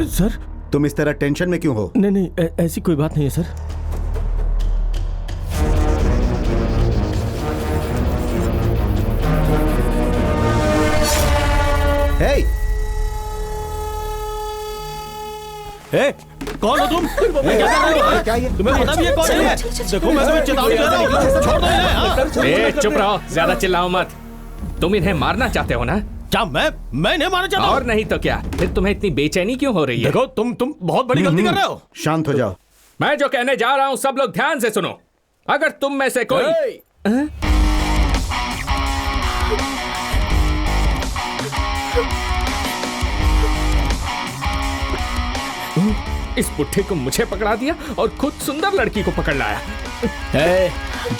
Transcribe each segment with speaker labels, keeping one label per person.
Speaker 1: Sir
Speaker 2: तुम इस तरह टेंशन में क्यों हो?
Speaker 1: नहीं नहीं, ऐसी कोई बात नहीं है सर।
Speaker 2: हे,
Speaker 1: कौन हो तुम? क्या कर रहे हो?
Speaker 2: क्या ये?
Speaker 1: तुम्हें पता भी है कौन है? देखो मैं तुम्हें चेतावनी दे रहा हूँ, छोड़ दो इन्हें।
Speaker 3: ए, चुप रहो, ज्यादा चिल्लाओ मत। तुम इन्हें मारना चाहते हो ना?
Speaker 1: क्या मैं इन्हें मारना चाहता हूँ?
Speaker 3: और नहीं तो क्या? फिर तुम्हें इतनी बेचैनी क्यों हो रही है?
Speaker 1: देखो तुम बहुत बड़ी गलती कर रहे हो।
Speaker 2: शांत हो जाओ।
Speaker 3: मैं जो कहने जा रहा हूँ सब लोग ध्यान से सुनो। अगर तुम में से कोई इस बुढ़े को मुझे पकड़ा दिया और खुद सुंदर लड़की को पकड़ लाया।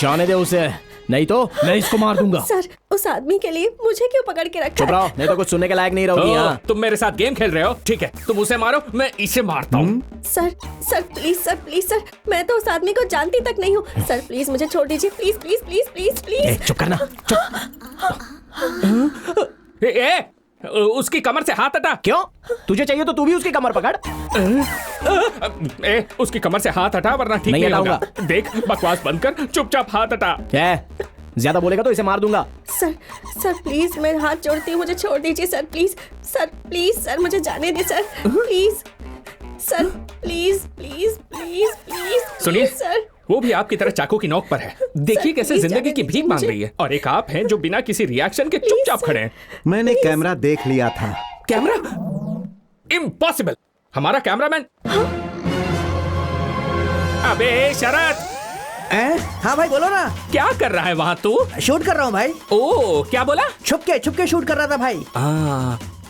Speaker 1: जाने दे उसे, नहीं तो मैं इसको मार दूंगा।
Speaker 4: सर, उस आदमी के लिए मुझे क्यों पकड़ के रखा?
Speaker 1: चुप रहो, नहीं तो कुछ सुनने के लायक नहीं रहोगी। यहाँ
Speaker 3: तुम मेरे साथ गेम खेल रहे हो? ठीक है, तुम उसे मारो, मैं इसे मारता हूँ।
Speaker 4: सर प्लीज सर, मैं तो उस आदमी को जानती तक नहीं हूँ। सर प्लीज मुझे छोड़ दीजिए, please please please please please.
Speaker 1: चुप करना,
Speaker 3: चुप। उसकी कमर से हाथ हटा।
Speaker 1: क्यों? तुझे चाहिए तो तू भी उसकी कमर पकड़।
Speaker 3: उसकी कमर से हाथ हटा वरना ठीक नहीं होगा। देख, बकवास बंद कर, चुपचाप हाथ हटा।
Speaker 1: क्या? ज्यादा बोलेगा तो इसे मार दूंगा।
Speaker 4: सर प्लीज मैं हाथ जोड़ती हूँ, मुझे छोड़ दीजिए सर, प्लीज सर मुझे जाने दे sir, please sir, please please please please.
Speaker 3: सुनिए
Speaker 4: सर,
Speaker 3: वो भी आपकी तरह चाकू की नोक पर है। देखिए कैसे जिंदगी की भीख मांग रही है। और एक आप हैं जो बिना किसी रिएक्शन के चुपचाप खड़े हैं।
Speaker 2: मैंने कैमरा देख लिया था।
Speaker 3: कैमरा? इम्पॉसिबल। हमारा कैमरामैन। अबे शरद।
Speaker 5: हाँ भाई बोलो ना।
Speaker 3: क्या कर रहा है वहाँ तू?
Speaker 5: शूट कर रहा हूँ भाई।
Speaker 3: ओ, क्या बोला?
Speaker 5: छुप के शूट कर रहा था भाई।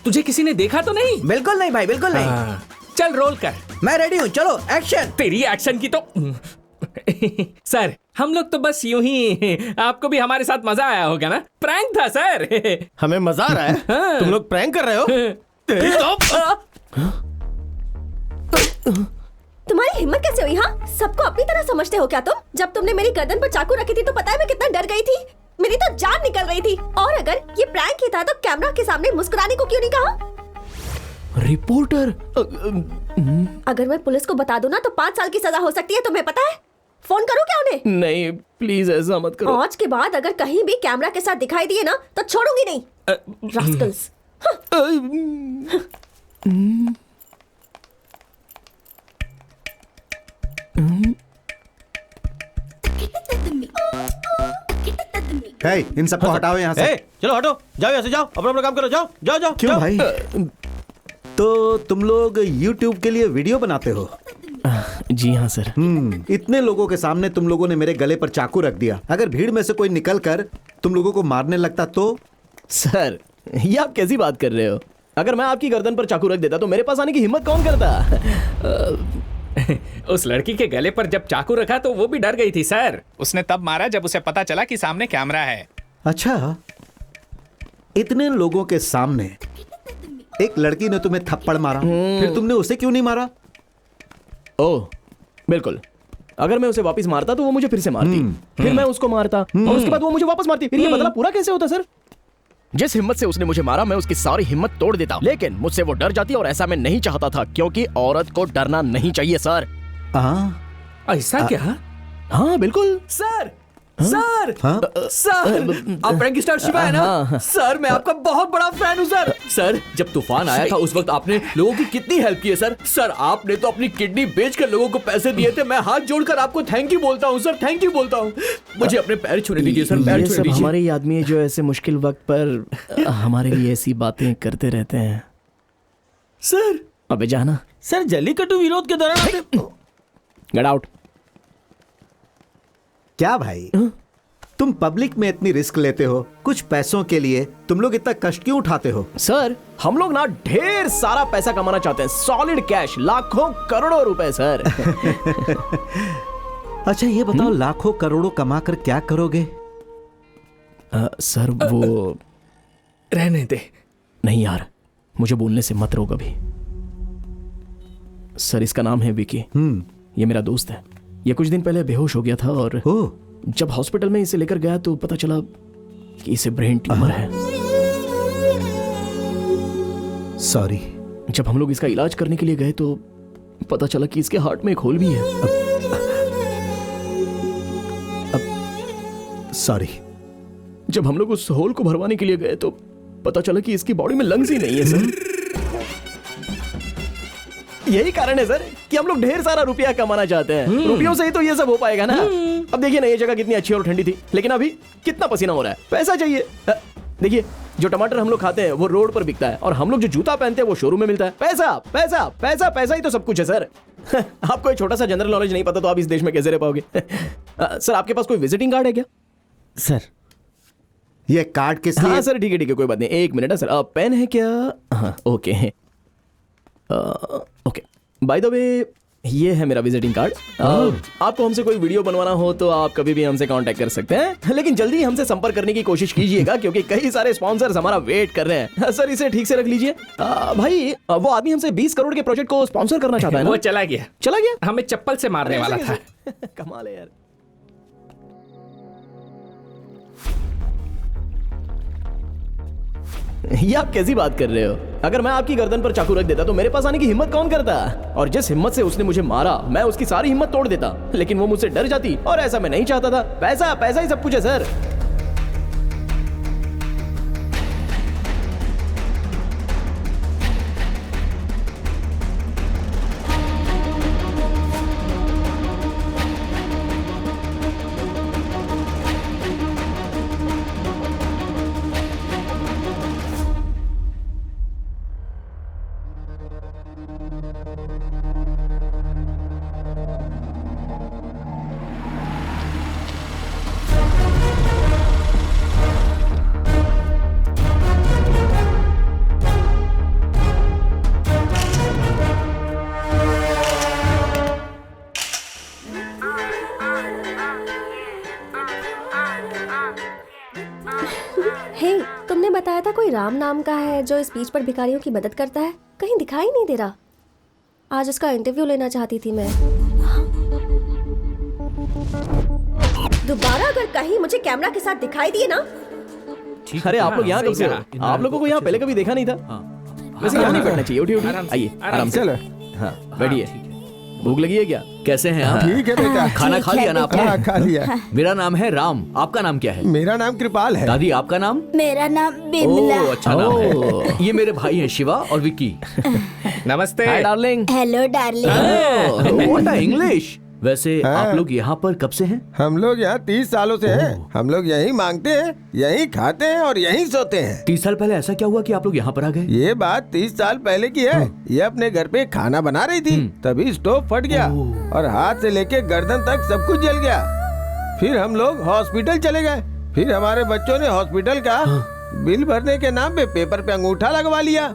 Speaker 3: तुझे किसी ने देखा तो नहीं?
Speaker 5: बिल्कुल नहीं भाई, बिल्कुल नहीं।
Speaker 3: चल रोल कर।
Speaker 5: मैं रेडी हूँ, चलो एक्शन।
Speaker 3: तेरी एक्शन की तो सर, हम लोग तो बस यूं ही। आपको भी हमारे साथ मजा आया होगा ना? प्रैंक था सर।
Speaker 1: हमें मजा आ रहा है?
Speaker 3: हाँ।
Speaker 1: तुम लोग प्रैंक कर रहे हो?
Speaker 4: तुम्हारी हिम्मत कैसे हुई? हाँ, सबको अपनी तरह समझते हो क्या तुम? जब तुमने मेरी गर्दन पर चाकू रखी थी तो पता है मैं कितना डर गई थी। मेरी तो जान निकल रही थी। और अगर ये प्रैंक ही था तो कैमरा के सामने मुस्कुराने को क्यों नहीं कहा?
Speaker 1: रिपोर्टर,
Speaker 4: अगर मैं पुलिस को बता दूं ना तो 5 साल की सजा हो सकती है, तुम्हें पता है? फोन करूं क्या उन्हें?
Speaker 1: नहीं प्लीज ऐसा मत करो।
Speaker 4: आज के बाद अगर कहीं भी कैमरा के साथ दिखाई दिए ना तो छोड़ूंगी नहीं। रास्कल्स।
Speaker 2: हे, इन सबको हटाओ यहाँ से।
Speaker 1: चलो हटो, जाओ यहाँ से, जाओ अपना काम करो, जाओ जाओ जाओ।
Speaker 2: क्यों भाई? तो तुम लोग YouTube के लिए वीडियो बनाते हो?
Speaker 1: जी हाँ सर।
Speaker 2: इतने लोगों के सामने तुम लोगों ने मेरे गले पर चाकू रख दिया। अगर भीड़ में से कोई निकल कर तुम लोगों को मारने लगता तो?
Speaker 1: सर ये आप कैसी बात कर रहे हो? अगर मैं आपकी गर्दन पर चाकू रख देता तो मेरे पास आने की हिम्मत कौन करता?
Speaker 3: उस लड़की के गले पर जब चाकू रखा तो वो भी डर गई थी सर। उसने तब मारा जब उसे पता चला कि सामने कैमरा है।
Speaker 2: अच्छा, इतने लोगों के सामने एक लड़की ने तुम्हें थप्पड़ मारा, फिर तुमने उसे क्यों नहीं मारा?
Speaker 1: ओह बिल्कुल, अगर मैं उसे वापस मारता तो वो मुझे फिर से मारती, फिर मैं उसको मारता और उसके बाद वो मुझे वापस मारती। फिर ये बदला पूरा कैसे होता सर? जिस हिम्मत से उसने मुझे मारा मैं उसकी सारी हिम्मत तोड़ देता, लेकिन मुझसे वो डर जाती और ऐसा मैं नहीं चाहता था क्योंकि औरत को डरना नहीं चाहिए सर।
Speaker 3: ऐसा क्या?
Speaker 1: हाँ बिल्कुल
Speaker 5: सर सर सर, आप प्रैंक स्टार शिवा है ना? सर मैं आपका बहुत बड़ा फैन हूँ सर। सर जब तूफान आया था उस वक्त आपने लोगों की कितनी हेल्प की है सर। सर आपने तो अपनी किडनी बेचकर लोगों को पैसे दिए थे। मैं हाथ जोड़कर आपको थैंक यू बोलता हूँ सर, थैंक यू बोलता हूँ। मुझे अपने पैर छूने दीजिए सर, पैर छूने दीजिए।
Speaker 1: हमारे ही आदमी है जो ऐसे मुश्किल वक्त पर हमारे लिए ऐसी बातें करते रहते हैं।
Speaker 5: सर
Speaker 1: अबे जाना।
Speaker 5: सर जल्लीकट्टू विरोध के दौरान
Speaker 1: गेट आउट।
Speaker 2: क्या भाई, तुम पब्लिक में इतनी रिस्क लेते हो कुछ पैसों के लिए? तुम लोग इतना कष्ट क्यों उठाते हो?
Speaker 1: सर हम लोग ना ढेर सारा पैसा कमाना चाहते हैं, सॉलिड कैश, लाखों करोड़ों रुपए सर।
Speaker 2: अच्छा ये बताओ, लाखों करोड़ों कमा कर क्या करोगे?
Speaker 1: सर वो
Speaker 3: रहने दे।
Speaker 1: नहीं यार, मुझे बोलने से मत रोक अभी। सर इसका नाम है विकी। ये मेरा दोस्त है। ये कुछ दिन पहले बेहोश हो गया था और जब हॉस्पिटल में इसे लेकर गया तो पता चला कि इसे ब्रेन ट्यूमर है।
Speaker 2: सॉरी।
Speaker 1: जब हम लोग इसका इलाज करने के लिए गए तो पता चला कि इसके हार्ट में एक होल भी है।
Speaker 2: सॉरी।
Speaker 1: जब हम लोग उस होल को भरवाने के लिए गए तो पता चला कि इसकी बॉडी में लंग्स ही नहीं है सर। यही कारण है सर कि हम लोग ढेर सारा रुपया कमाना चाहते हैं। रुपयों से ही तो ये सब हो पाएगा ना। अब देखिए ना, ये जगह कितनी अच्छी और ठंडी थी, लेकिन अभी कितना पसीना हो रहा है। पैसा चाहिए। देखिए, जो टमाटर हम लोग खाते हैं वो रोड पर बिकता है, और हम लोग जो जूता पहनते हैं वो शोरूम में मिलता है। पैसा पैसा पैसा पैसा ही तो सब कुछ है सर। आपको एक छोटा सा जनरल नॉलेज नहीं पता तो आप इस देश में कैसे रह पाओगे? सर, आपके पास कोई विजिटिंग कार्ड है क्या?
Speaker 2: सर, ये कार्ड किस लिए?
Speaker 1: हाँ सर, ठीक है कोई बात नहीं। एक मिनट है सर। पेन है क्या? हाँ, okay. Okay, by the way ये है मेरा विजिटिंग कार्ड। आपको हमसे कोई वीडियो बनवाना हो तो आप कभी भी हमसे कांटेक्ट कर सकते हैं, लेकिन जल्दी हमसे संपर्क करने की कोशिश कीजिएगा क्योंकि कई सारे स्पॉन्सर्स हमारा वेट कर रहे हैं। सर, इसे ठीक से रख लीजिए। भाई, वो आदमी हमसे 20 करोड़ के प्रोजेक्ट को स्पॉन्सर करना चाहता है ना?
Speaker 3: वो चला गया,
Speaker 1: चला गया?
Speaker 3: हमें चप्पल से मारने वाला था।
Speaker 1: कमाल है यार। ये आप कैसी बात कर रहे हो? अगर मैं आपकी गर्दन पर चाकू रख देता तो मेरे पास आने की हिम्मत कौन करता? और जिस हिम्मत से उसने मुझे मारा, मैं उसकी सारी हिम्मत तोड़ देता, लेकिन वो मुझसे डर जाती, और ऐसा मैं नहीं चाहता था। पैसा पैसा ही सब कुछ है सर।
Speaker 4: हे, तुमने बताया था कोई राम नाम का है जो इस बीच पर भिखारियों की मदद करता है। कहीं दिखाई नहीं दे रहा। आज उसका इंटरव्यू लेना चाहती थी मैं। दोबारा अगर कहीं मुझे कैमरा के साथ दिखाई दिए ना।
Speaker 1: अरे आप लोग यहाँ कब से हो? आप लोगों को यहाँ पहले कभी देखा नहीं था। वैसे यहाँ नहीं बैठना चाहिए। उठिए उठिए, आइए आराम से। हाँ, बैठिए। भूख लगी है क्या?
Speaker 6: कैसे हैं आप?
Speaker 7: ठीक है बेटा।
Speaker 6: खाना खा लिया ना आपने?
Speaker 7: हाँ, खा लिया।
Speaker 6: मेरा नाम है राम, आपका नाम क्या है?
Speaker 7: मेरा नाम कृपाल है।
Speaker 6: दादी, आपका नाम?
Speaker 8: मेरा नाम बिमला।
Speaker 6: ओह, अच्छा नाम है। ये मेरे भाई हैं शिवा और विक्की।
Speaker 3: नमस्ते।
Speaker 1: Hi darling.
Speaker 8: Hello darling.
Speaker 6: What a English. वैसे आप लोग यहाँ पर कब से हैं?
Speaker 7: हम लोग यहाँ 30 सालों से हैं। हम लोग यहीं मांगते हैं, यहीं खाते हैं और यहीं सोते हैं।
Speaker 6: 30 साल पहले ऐसा क्या हुआ कि आप लोग यहाँ पर आ गए?
Speaker 7: ये बात 30 साल पहले की है। ये अपने घर पे खाना बना रही थी, तभी स्टोव फट गया और हाथ से लेके गर्दन तक सब कुछ जल गया। फिर हम लोग हॉस्पिटल चले गए। फिर हमारे बच्चों ने हॉस्पिटल का बिल भरने के नाम पे पेपर पे अंगूठा लगवा लिया।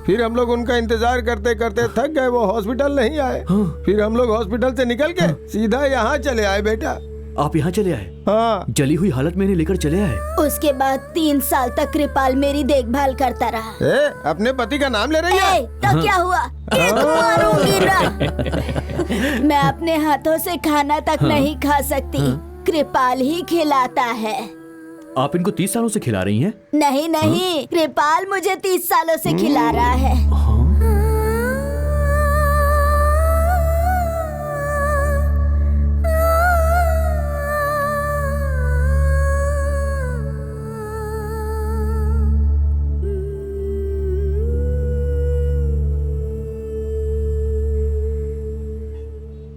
Speaker 7: फिर हम लोग उनका इंतजार करते करते थक गए, वो हॉस्पिटल नहीं आए। फिर हम लोग हॉस्पिटल से निकल के सीधा यहाँ चले आए बेटा।
Speaker 6: आप यहाँ चले आए?
Speaker 7: हाँ।
Speaker 6: जली हुई हालत में इन्हें लेकर चले आए?
Speaker 8: उसके बाद 3 साल तक कृपाल मेरी देखभाल करता रहा।
Speaker 7: अपने पति का नाम ले रही है?
Speaker 8: तो क्या हुआ? ये तो मारूंगी ना। मैं अपने हाथों से खाना तक नहीं खा सकती, कृपाल ही खिलाता है।
Speaker 6: आप इनको 30 सालों से खिला रही हैं?
Speaker 8: नहीं नहीं, कृपाल मुझे 30 सालों से खिला रहा है।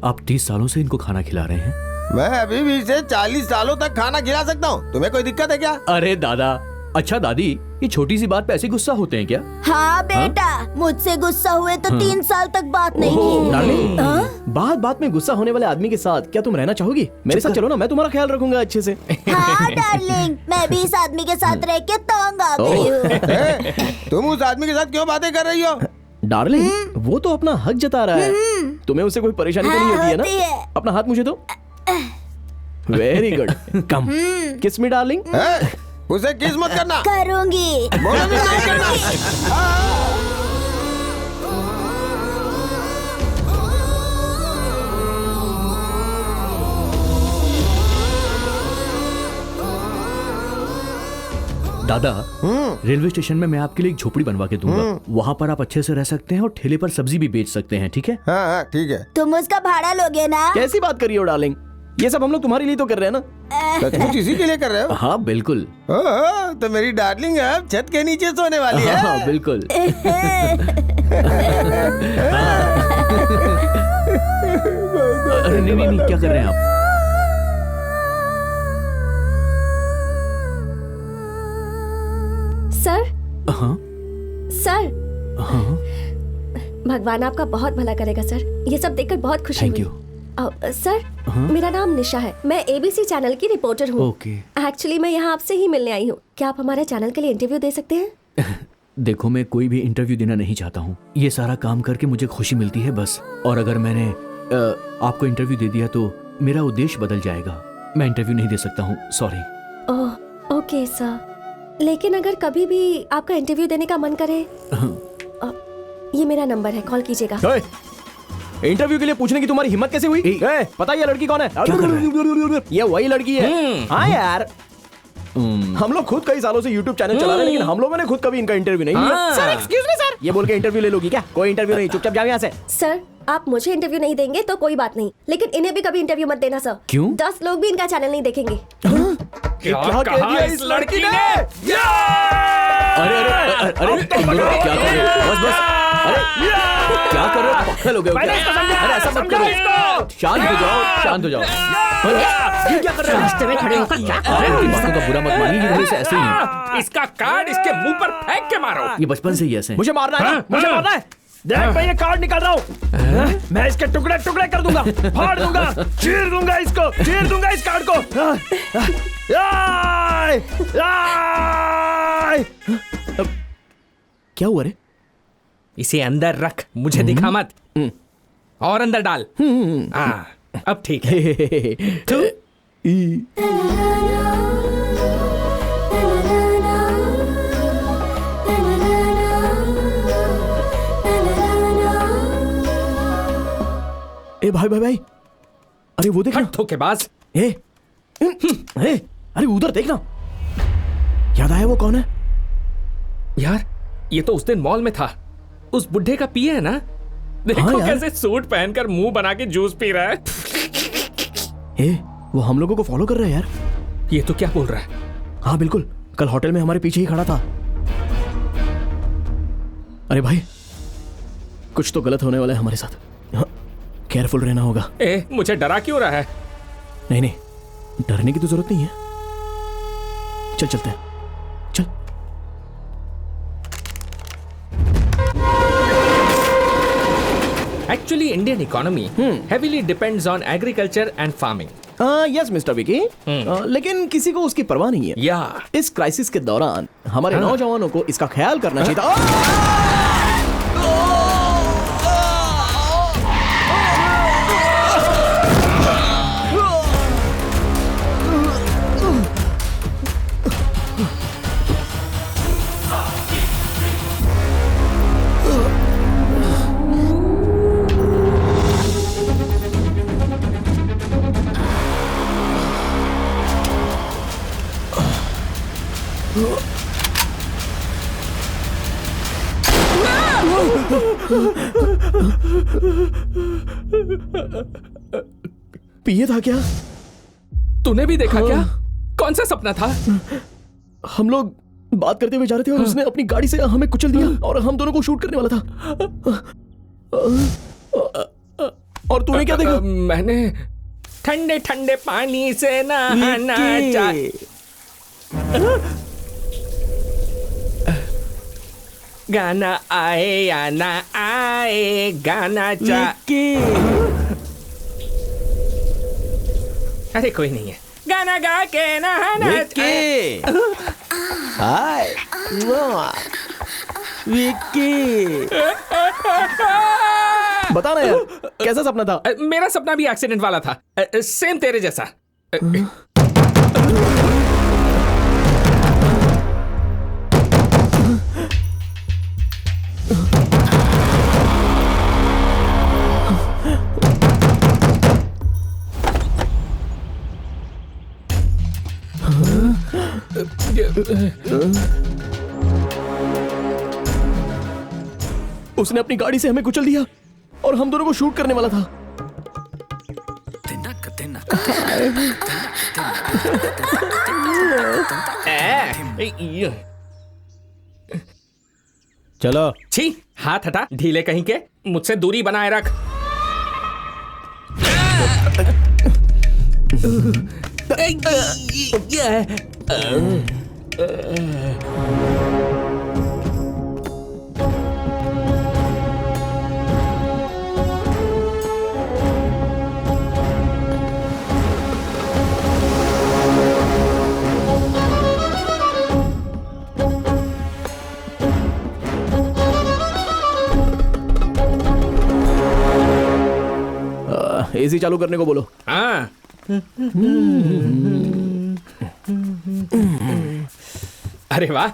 Speaker 6: आप 30 सालों से इनको खाना खिला रहे हैं?
Speaker 7: मैं अभी भी इसे 40 सालों तक खाना खिला सकता हूँ। तुम्हें कोई दिक्कत है क्या?
Speaker 6: अरे दादा, अच्छा दादी, ये छोटी सी बात पे ऐसे गुस्सा होते हैं क्या?
Speaker 8: हाँ बेटा, मुझसे गुस्सा हुए तो 3 साल तक बात नहीं की।
Speaker 1: डार्लिंग,
Speaker 8: हाँ?
Speaker 1: बात बात में गुस्सा होने वाले आदमी के साथ क्या तुम रहना चाहोगी? मेरे साथ चलो ना, मैं तुम्हारा ख्याल रखूंगा अच्छे से।
Speaker 8: हाँ डार्लिंग, मैं भी इस आदमी के साथ रह के तंग आ गई हूँ।
Speaker 7: तुम उस आदमी के साथ क्यों बातें कर रही हो?
Speaker 1: डार्लिंग, वो तो अपना हक जता रहा है। तुम्हें उससे कोई परेशानी तो नहीं होती है
Speaker 8: होती
Speaker 1: ना?
Speaker 8: है।
Speaker 1: अपना हाथ मुझे दो। वेरी गुड, कम किस मी डार्लिंग।
Speaker 7: उसे किस मत करना।
Speaker 8: करूंगी।
Speaker 7: बोलो भी नहीं करना।
Speaker 6: दादा रेलवे स्टेशन में मैं आपके लिए एक झोपड़ी बनवा के दूंगा। वहाँ पर आप अच्छे से रह सकते हैं और ठेले पर सब्जी भी बेच सकते हैं, ठीक है?
Speaker 7: हाँ हाँ ठीक है।
Speaker 8: तुम उसका भाड़ा लोगे ना?
Speaker 1: कैसी बात कर रही हो डार्लिंग, ये सब हम लोग तुम्हारे लिए तो कर रहे हैं ना।
Speaker 7: सचमुच इसी के लिए कर रहे हो?
Speaker 6: हाँ बिल्कुल।
Speaker 7: ओह, तो मेरी डार्लिंग अब छत के नीचे सोने वाली है।
Speaker 6: हाँ बिल्कुल। अरे नहीं नहीं नहीं, क्या कर रहे हैं आप?
Speaker 4: सर
Speaker 6: हाँ
Speaker 4: सर,
Speaker 6: हाँ,
Speaker 4: भगवान आपका बहुत भला करेगा सर। ये सब देखकर बहुत खुशी
Speaker 6: थैंक
Speaker 4: हुई।
Speaker 6: यू।
Speaker 4: सर मेरा नाम निशा है, मैं एबीसी चैनल की रिपोर्टर हूँ।
Speaker 6: ओके।
Speaker 4: एक्चुअली मैं यहाँ आपसे ही मिलने आई हूँ। क्या आप हमारे चैनल के लिए इंटरव्यू दे सकते हैं?
Speaker 6: देखो मैं कोई भी इंटरव्यू देना नहीं चाहता हूँ, ये सारा काम करके मुझे खुशी मिलती है बस। और अगर मैंने आपको इंटरव्यू दे दिया तो मेरा उद्देश्य बदल जाएगा। मैं इंटरव्यू नहीं दे सकता हूँ, सॉरी।
Speaker 4: ओह ओके सर, लेकिन अगर कभी भी आपका इंटरव्यू देने का मन करे, ये मेरा नंबर है, कॉल कीजिएगा।
Speaker 1: इंटरव्यू के लिए पूछने की तुम्हारी हिम्मत कैसे हुई? पता है ये लड़की कौन है? ये वही लड़की है। हाँ यार, हम लोग खुद कई सालों से YouTube चैनल चला रहे हैं, लेकिन हम लोगों ने खुद कभी इनका इंटरव्यू नहीं लिया। सर एक्सक्यूज मी सर, ये बोल के इंटरव्यू ले लोगी क्या? कोई इंटरव्यू नहीं, चुपचाप जाओ यहाँ से।
Speaker 4: सर आप मुझे इंटरव्यू नहीं देंगे तो कोई बात नहीं, लेकिन इन्हें भी कभी इंटरव्यू मत देना सर।
Speaker 6: क्यों?
Speaker 4: 10 लोग भी इनका चैनल नहीं देखेंगे।
Speaker 3: क्या कहा इस लड़की ने?
Speaker 6: अरे अरे अरे अरे तुम लोग क्या कर रहे हो? बस बस, अरे क्या कर रहे हो? पागल हो गए हो क्या? अरे ऐसा मत करो, शांत हो जाओ, शांत हो जाओ। ये क्या कर रहे हो?
Speaker 3: रास्ते में खड़े होकर क्या कर रहे हो?
Speaker 6: इनकी बातों का बुरा मत मानिए, ये हमेशा ऐसे ही हैं।
Speaker 3: इसका कार्ड इसके मुंह पर फेंक के मारो।
Speaker 6: ये बचपन से ही ऐसे हैं।
Speaker 1: मुझे मारना है ना? मुझे मारना है। देख मैं ये कार्ड निकाल रहा हूँ, मैं इसके टुकड़े टुकड़े कर दूंगा, फाड़ दूंगा, चीर दूंगा इसको, चीर दूंगा इस कार्ड को। क्या हुआ रे?
Speaker 3: इसे अंदर रख, मुझे दिखा मत। और अंदर डाल। हाँ अब ठीक है।
Speaker 1: ए भाई भाई भाई, अरे वो देखना।
Speaker 3: धोखेबाज।
Speaker 1: ए, अरे उधर देखना। याद आया वो कौन है?
Speaker 3: यार ये तो उस दिन मॉल में था, उस बुढ़े का पिए है ना? देखो
Speaker 1: हाँ यार।
Speaker 3: कैसे सूट पहनकर मुंह बना के जूस पी रहा है।
Speaker 1: ए, वो हम लोगों को फॉलो कर रहा है यार।
Speaker 3: ये तो क्या बोल रहा है?
Speaker 1: हाँ बिल्कुल, कल होटल में हमारे पीछे ही खड़ा था। अरे भाई, कुछ तो गलत होने वाला है हमारे साथ। हाँ, केयरफुल रहना होगा।
Speaker 3: ए, मुझे डरा क्यों रहा है?
Speaker 1: नहीं नहीं, डरने की तो जरूरत नहीं है। चल चलते हैं, चल।
Speaker 3: Actually, Indian economy heavily depends on agriculture and farming.
Speaker 1: Yes mister Vicky, लेकिन किसी को उसकी परवाह नहीं है।
Speaker 3: Yeah.
Speaker 1: इस क्राइसिस के दौरान हमारे नौजवानों को इसका ख्याल करना चाहिए था। पिए था क्या?
Speaker 3: तूने भी देखा क्या? कौन सा सपना था?
Speaker 1: हम लोग बात करते हुए जा रहे थे और उसने अपनी गाड़ी से हमें कुचल दिया और हम दोनों को शूट करने वाला था। और तूने क्या देखा?
Speaker 3: मैंने ठंडे ठंडे पानी से नहाना गाना आए या ना आए, गाना अरे कोई नहीं है, गाना गा के नहाना।
Speaker 7: हाय विक्की,
Speaker 1: बता ना यार, कैसा सपना था?
Speaker 3: मेरा सपना भी एक्सीडेंट वाला था, सेम तेरे जैसा।
Speaker 1: उसने अपनी गाड़ी से हमें कुचल दिया और हम दोनों को शूट करने वाला था।
Speaker 7: चलो।
Speaker 3: छी, हाथ हटा ढीले कहीं के, मुझसे दूरी बनाए रख।
Speaker 1: एसी चालू करने को बोलो।
Speaker 3: हाँ। अरे वाह।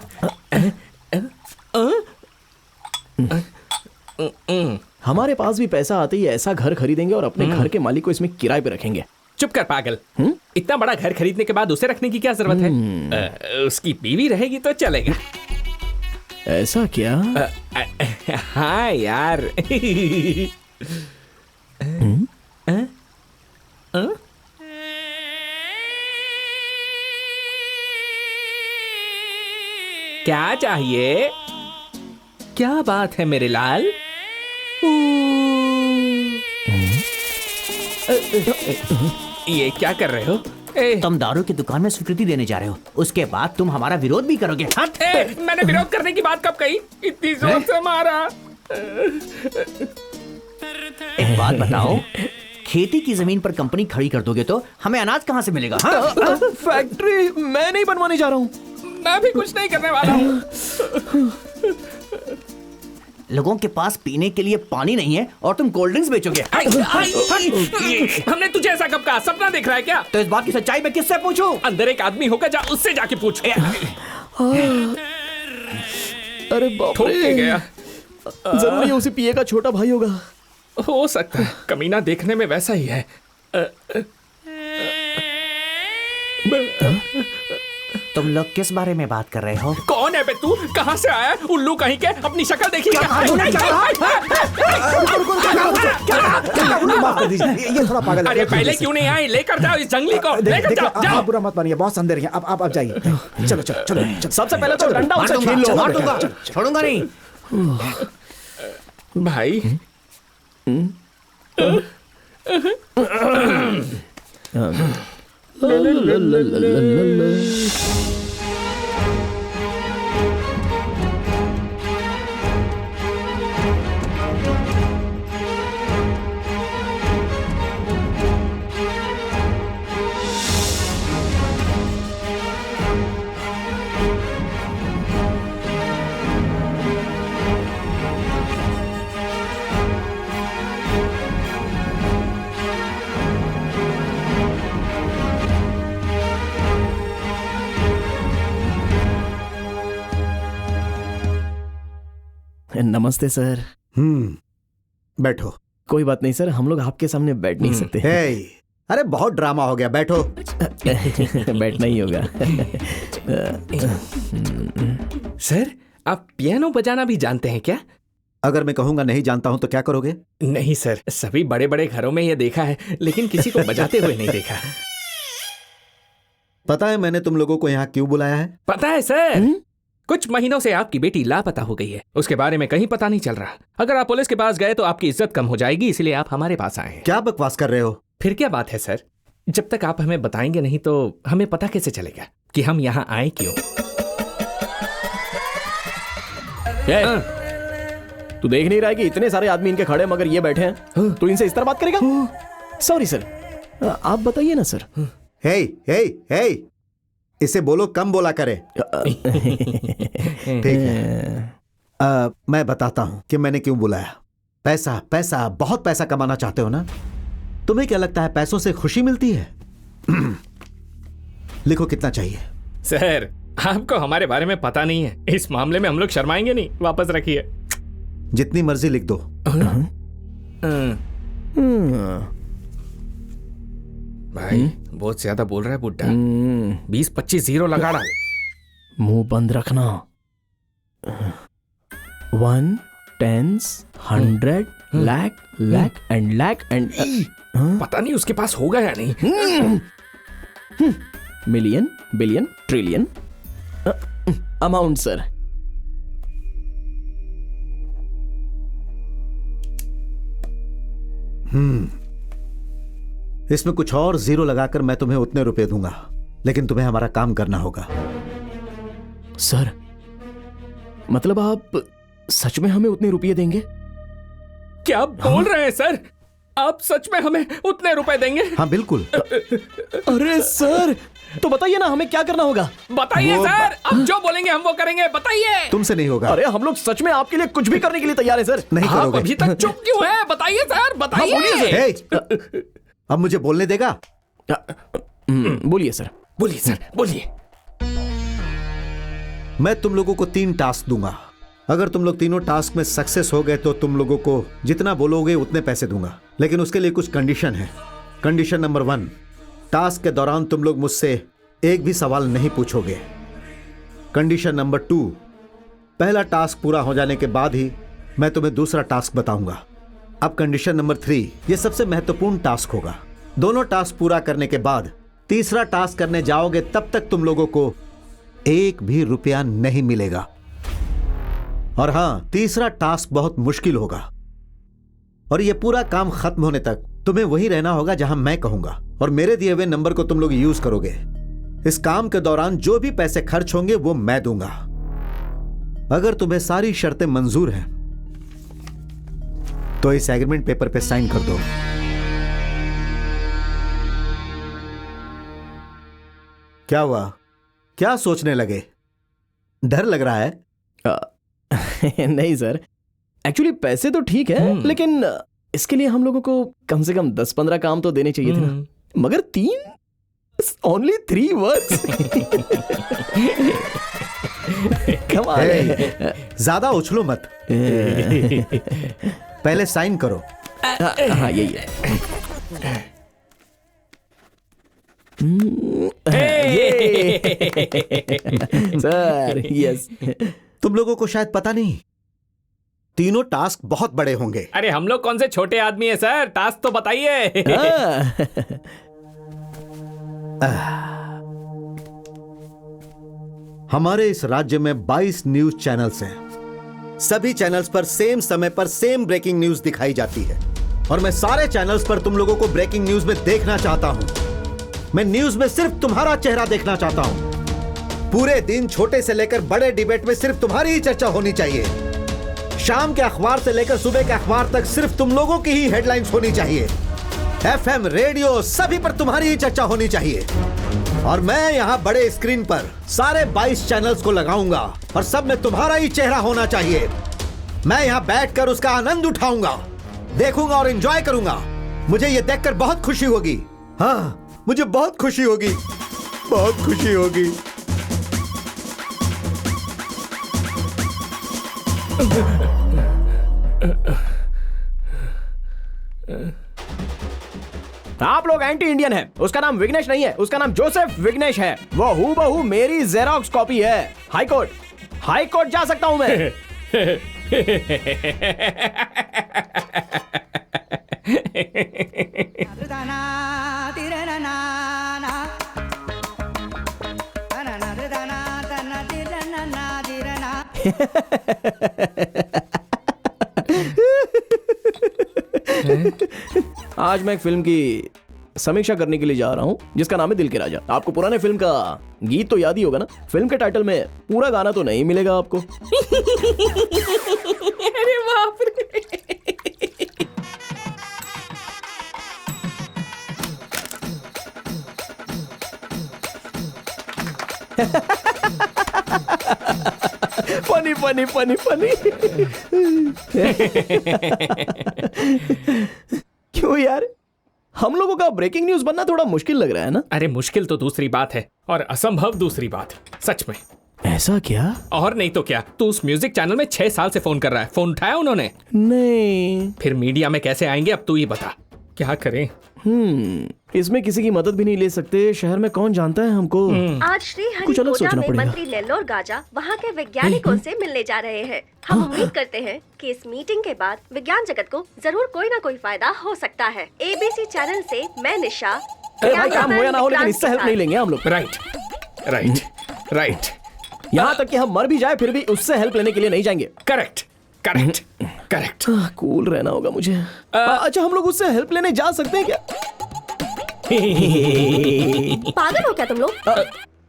Speaker 1: हमारे पास भी पैसा आते ही ऐसा घर खरीदेंगे और अपने घर के मालिक को इसमें किराए पे रखेंगे।
Speaker 3: चुप कर पागल। इतना बड़ा घर खरीदने के बाद उसे रखने की क्या जरूरत है? उसकी बीवी रहेगी तो चलेगा।
Speaker 1: ऐसा क्या?
Speaker 3: हाँ यार। क्या चाहिए? क्या बात है मेरे लाल? ये क्या कर रहे हो?
Speaker 9: तुम दारू की दुकान में स्वीकृति देने जा रहे हो, उसके बाद तुम हमारा विरोध भी करोगे। हट!
Speaker 3: मैंने विरोध करने की बात कब कही? इतनी जोर से मारा।
Speaker 9: एक बात बताओ, खेती की जमीन पर कंपनी खड़ी कर दोगे तो हमें अनाज कहाँ से मिलेगा? हाँ?
Speaker 1: फैक्ट्री मैं नहीं बनवाने जा रहा हूँ।
Speaker 3: मैं भी कुछ नहीं करने वाला हूँ।
Speaker 9: लोगों के पास पीने के लिए पानी नहीं है और तुम कोल्ड ड्रिंक्स बेचोगे।
Speaker 3: हमने तुझे ऐसा कब कहा? सपना देख रहा है क्या?
Speaker 9: तो इस बात की सच्चाई मैं किससे पूछूं?
Speaker 3: अंदर एक आदमी होगा, जा उससे जाके पूछ।
Speaker 1: अरे बाप
Speaker 3: ठोक के
Speaker 1: रे,
Speaker 3: गया।
Speaker 1: जरूर ये उसी पिए का छोटा भाई होगा।
Speaker 3: हो सकता है, कमीना देखने में वैसा ही है।
Speaker 9: तुम लोग किस बारे में बात कर रहे हो?
Speaker 3: कौन है बे तू? कहाँ से आया? उल्लू कहीं के, अपनी शक्ल देखी क्या?
Speaker 10: माफ कर दीजिए, ये थोड़ा पागल है।
Speaker 3: अरे पहले क्यों नहीं आए? लेकर जाओ इस जंगली को, लेकर जाओ।
Speaker 10: आप बुरा मत मानिए, बहुत अंधेर है। आप जाइए। चलो चलो चलो।
Speaker 1: सबसे पहले तो डंडा उसे छीन लो।
Speaker 9: मार दूंगा, छोड़ूंगा नहीं।
Speaker 3: भाई
Speaker 1: नमस्ते सर।
Speaker 2: बैठो।
Speaker 1: कोई बात नहीं सर, हम लोग आपके सामने बैठ नहीं सकते।
Speaker 2: हे, अरे बहुत ड्रामा हो गया, बैठो।
Speaker 1: बैठना ही होगा।
Speaker 3: सर, आप पियानो बजाना भी जानते हैं क्या?
Speaker 2: अगर मैं कहूंगा नहीं जानता हूं तो क्या करोगे?
Speaker 3: नहीं सर, सभी बड़े बड़े घरों में ये देखा है, लेकिन किसी को बजाते हुए नहीं देखा।
Speaker 2: पता है मैंने तुम लोगों को यहाँ क्यों बुलाया है?
Speaker 3: पता है सर, कुछ महीनों से आपकी बेटी लापता हो गई है। उसके बारे में कहीं पता नहीं चल रहा। अगर आप पुलिस के पास गए तो आपकी इज्जत कम हो जाएगी, इसलिए आप हमारे पास आए हैं।
Speaker 2: क्या बकवास कर रहे हो?
Speaker 3: फिर क्या बात है सर? जब तक आप हमें बताएंगे नहीं तो हमें पता कैसे चलेगा कि हम यहाँ आए क्यों?
Speaker 1: तू देख नहीं रहा है कि इतने सारे आदमी इनके खड़े मगर ये बैठे हैं? तू इनसे इस तरह बात करेगा? सॉरी सर, आप बताइए ना सर।
Speaker 2: हे हे हे, इसे बोलो कम बोला करे। ठीक है, मैं बताता हूं कि मैंने क्यों बुलाया। पैसा पैसा, बहुत पैसा कमाना चाहते हो ना? तुम्हें क्या लगता है पैसों से खुशी मिलती है? लिखो कितना चाहिए।
Speaker 3: सर, आपको हमारे बारे में पता नहीं है, इस मामले में हम लोग शर्माएंगे नहीं। वापस रखिए।
Speaker 2: जितनी मर्जी लिख दो।
Speaker 3: भाई बहुत ज्यादा बोल रहा है बुड्ढा। 20-25 जीरो लगा डाल।
Speaker 1: मुंह बंद रखना। 1 10 100 लाख एंड
Speaker 3: पता नहीं उसके पास होगा या नहीं।
Speaker 1: Million billion trillion amount sir.
Speaker 2: इसमें कुछ और जीरो लगाकर मैं तुम्हें उतने रुपए दूंगा, लेकिन तुम्हें हमारा काम करना होगा।
Speaker 1: सर मतलब आप सच में हमें उतने रुपये देंगे?
Speaker 3: क्या बोल रहे हैं सर? आप सच में हमें उतने रुपए देंगे?
Speaker 2: हाँ बिल्कुल।
Speaker 1: अरे सर तो बताइए ना हमें क्या करना होगा।
Speaker 3: बताइए सर, आप जो बोलेंगे हम वो करेंगे, बताइए।
Speaker 2: तुमसे नहीं होगा।
Speaker 1: अरे हम लोग सच में आपके लिए कुछ भी करने के लिए तैयार है सर।
Speaker 2: नहीं
Speaker 3: आप
Speaker 2: करोगे।
Speaker 3: अभी तक चुप क्यों है? बताइए सर, बताइए।
Speaker 2: हे, अब मुझे बोलने देगा?
Speaker 1: बोलिए सर।
Speaker 3: बोलिए सर, बोलिए।
Speaker 2: मैं तुम लोगों को 3 टास्क दूंगा। अगर तुम लोग तीनों टास्क में सक्सेस हो गए तो तुम लोगों को जितना बोलोगे उतने पैसे दूंगा, लेकिन उसके लिए कुछ कंडीशन है। कंडीशन नंबर 1, टास्क के दौरान तुम लोग मुझसे एक भी सवाल नहीं पूछोगे। कंडीशन नंबर 2, पहला टास्क पूरा हो जाने के बाद ही मैं तुम्हें दूसरा टास्क बताऊंगा। अब कंडीशन नंबर 3, यह सबसे महत्वपूर्ण टास्क होगा। दोनों टास्क पूरा करने के बाद तीसरा टास्क करने जाओगे तब तक तुम लोगों को एक भी रुपया नहीं मिलेगा। और हां, तीसरा टास्क बहुत मुश्किल होगा और यह पूरा काम खत्म होने तक तुम्हें वही रहना होगा जहां मैं कहूंगा, और मेरे दिए हुए नंबर को तुम लोग यूज करोगे। इस काम के दौरान जो भी पैसे खर्च होंगे वो मैं दूंगा। अगर तुम्हें सारी शर्तें मंजूर हैं तो इस एग्रीमेंट पेपर पे साइन कर दो। क्या हुआ? क्या सोचने लगे? डर लग रहा है?
Speaker 1: नहीं सर, एक्चुअली पैसे तो ठीक है, लेकिन इसके लिए हम लोगों को कम से कम 10-15 काम तो देने चाहिए थे ना। मगर 3 ओनली 3 वर्ड्स।
Speaker 2: ज्यादा उछलो मत। पहले साइन करो।
Speaker 1: हाँ यही है। Sir yes.
Speaker 2: तुम लोगों को शायद पता नहीं, तीनों टास्क बहुत बड़े होंगे।
Speaker 3: अरे हम लोग कौन से छोटे आदमी है सर, टास्क तो बताइए।
Speaker 2: हमारे इस राज्य में 22 न्यूज चैनल्स हैं। सभी चैनल्स पर सेम समय पर सेम ब्रेकिंग न्यूज दिखाई जाती है, और मैं सारे चैनल्स पर तुम लोगों को ब्रेकिंग न्यूज में देखना चाहता हूं। मैं न्यूज में सिर्फ तुम्हारा चेहरा देखना चाहता हूं। पूरे दिन छोटे से लेकर बड़े डिबेट में सिर्फ तुम्हारी ही चर्चा होनी चाहिए। शाम के अखबार से लेकर सुबह के अखबार तक सिर्फ तुम लोगों की ही हेडलाइंस होनी चाहिए। FM, रेडियो, सभी पर तुम्हारी ही चर्चा होनी चाहिए। और मैं यहाँ बड़े स्क्रीन पर सारे 22 चैनल्स को लगाऊंगा और सब में तुम्हारा ही चेहरा होना चाहिए। मैं यहाँ बैठकर उसका आनंद उठाऊंगा, देखूंगा और एंजॉय करूंगा। मुझे ये देखकर बहुत खुशी होगी। हाँ, मुझे बहुत खुशी होगी, बहुत खुशी होगी।
Speaker 1: आप लोग एंटी इंडियन हैं। उसका नाम विघ्नेश नहीं है, उसका नाम जोसेफ विघ्नेश है। वो हूबहू मेरी जेरोक्स कॉपी है। हाई कोर्ट जा सकता हूं मैं। आज मैं एक फिल्म की समीक्षा करने के लिए जा रहा हूं जिसका नाम है दिल के राजा। आपको पुराने फिल्म का गीत तो याद ही होगा ना। फिल्म के टाइटल में पूरा गाना तो नहीं मिलेगा आपको।
Speaker 3: अरे बाप रे।
Speaker 1: Funny funny funny funny. क्यों यार, हम लोगों का ब्रेकिंग न्यूज बनना थोड़ा मुश्किल लग रहा है ना?
Speaker 3: अरे मुश्किल तो दूसरी बात है और असंभव दूसरी बात। सच में।
Speaker 1: ऐसा क्या?
Speaker 3: और नहीं तो क्या। तू उस म्यूजिक चैनल में 6 साल से फोन कर रहा है। फोन उठाया उन्होंने?
Speaker 1: नहीं।
Speaker 3: फिर मीडिया में कैसे आएंगे अब तू ही बता। क्या करें?
Speaker 1: इसमें किसी की मदद भी नहीं ले सकते। शहर में कौन जानता है हमको।
Speaker 4: आज श्री
Speaker 1: कुछ अलग
Speaker 4: हरिकोटा
Speaker 1: सोचना
Speaker 4: में
Speaker 1: पड़ेगा।
Speaker 4: मंत्री नेल्लोर गाजा वहाँ के वैज्ञानिकों से मिलने जा रहे हैं। हम उम्मीद करते हैं कि इस मीटिंग के बाद विज्ञान जगत को जरूर कोई ना कोई फायदा हो सकता है। ABC चैनल से मैं निशा।
Speaker 1: अरे भाई, काम हो या ना हो, लेकिन इससे हेल्प नहीं लेंगे हम लोग।
Speaker 3: राइट।
Speaker 1: यहाँ तक कि हम मर भी जाए फिर भी उससे हेल्प लेने के लिए नहीं जाएंगे।
Speaker 3: करेक्ट।
Speaker 1: कूल रहना होगा मुझे। अच्छा, हम लोग उससे हेल्प लेने जा सकते हैं क्या?
Speaker 4: पागल हो क्या तुम लोग?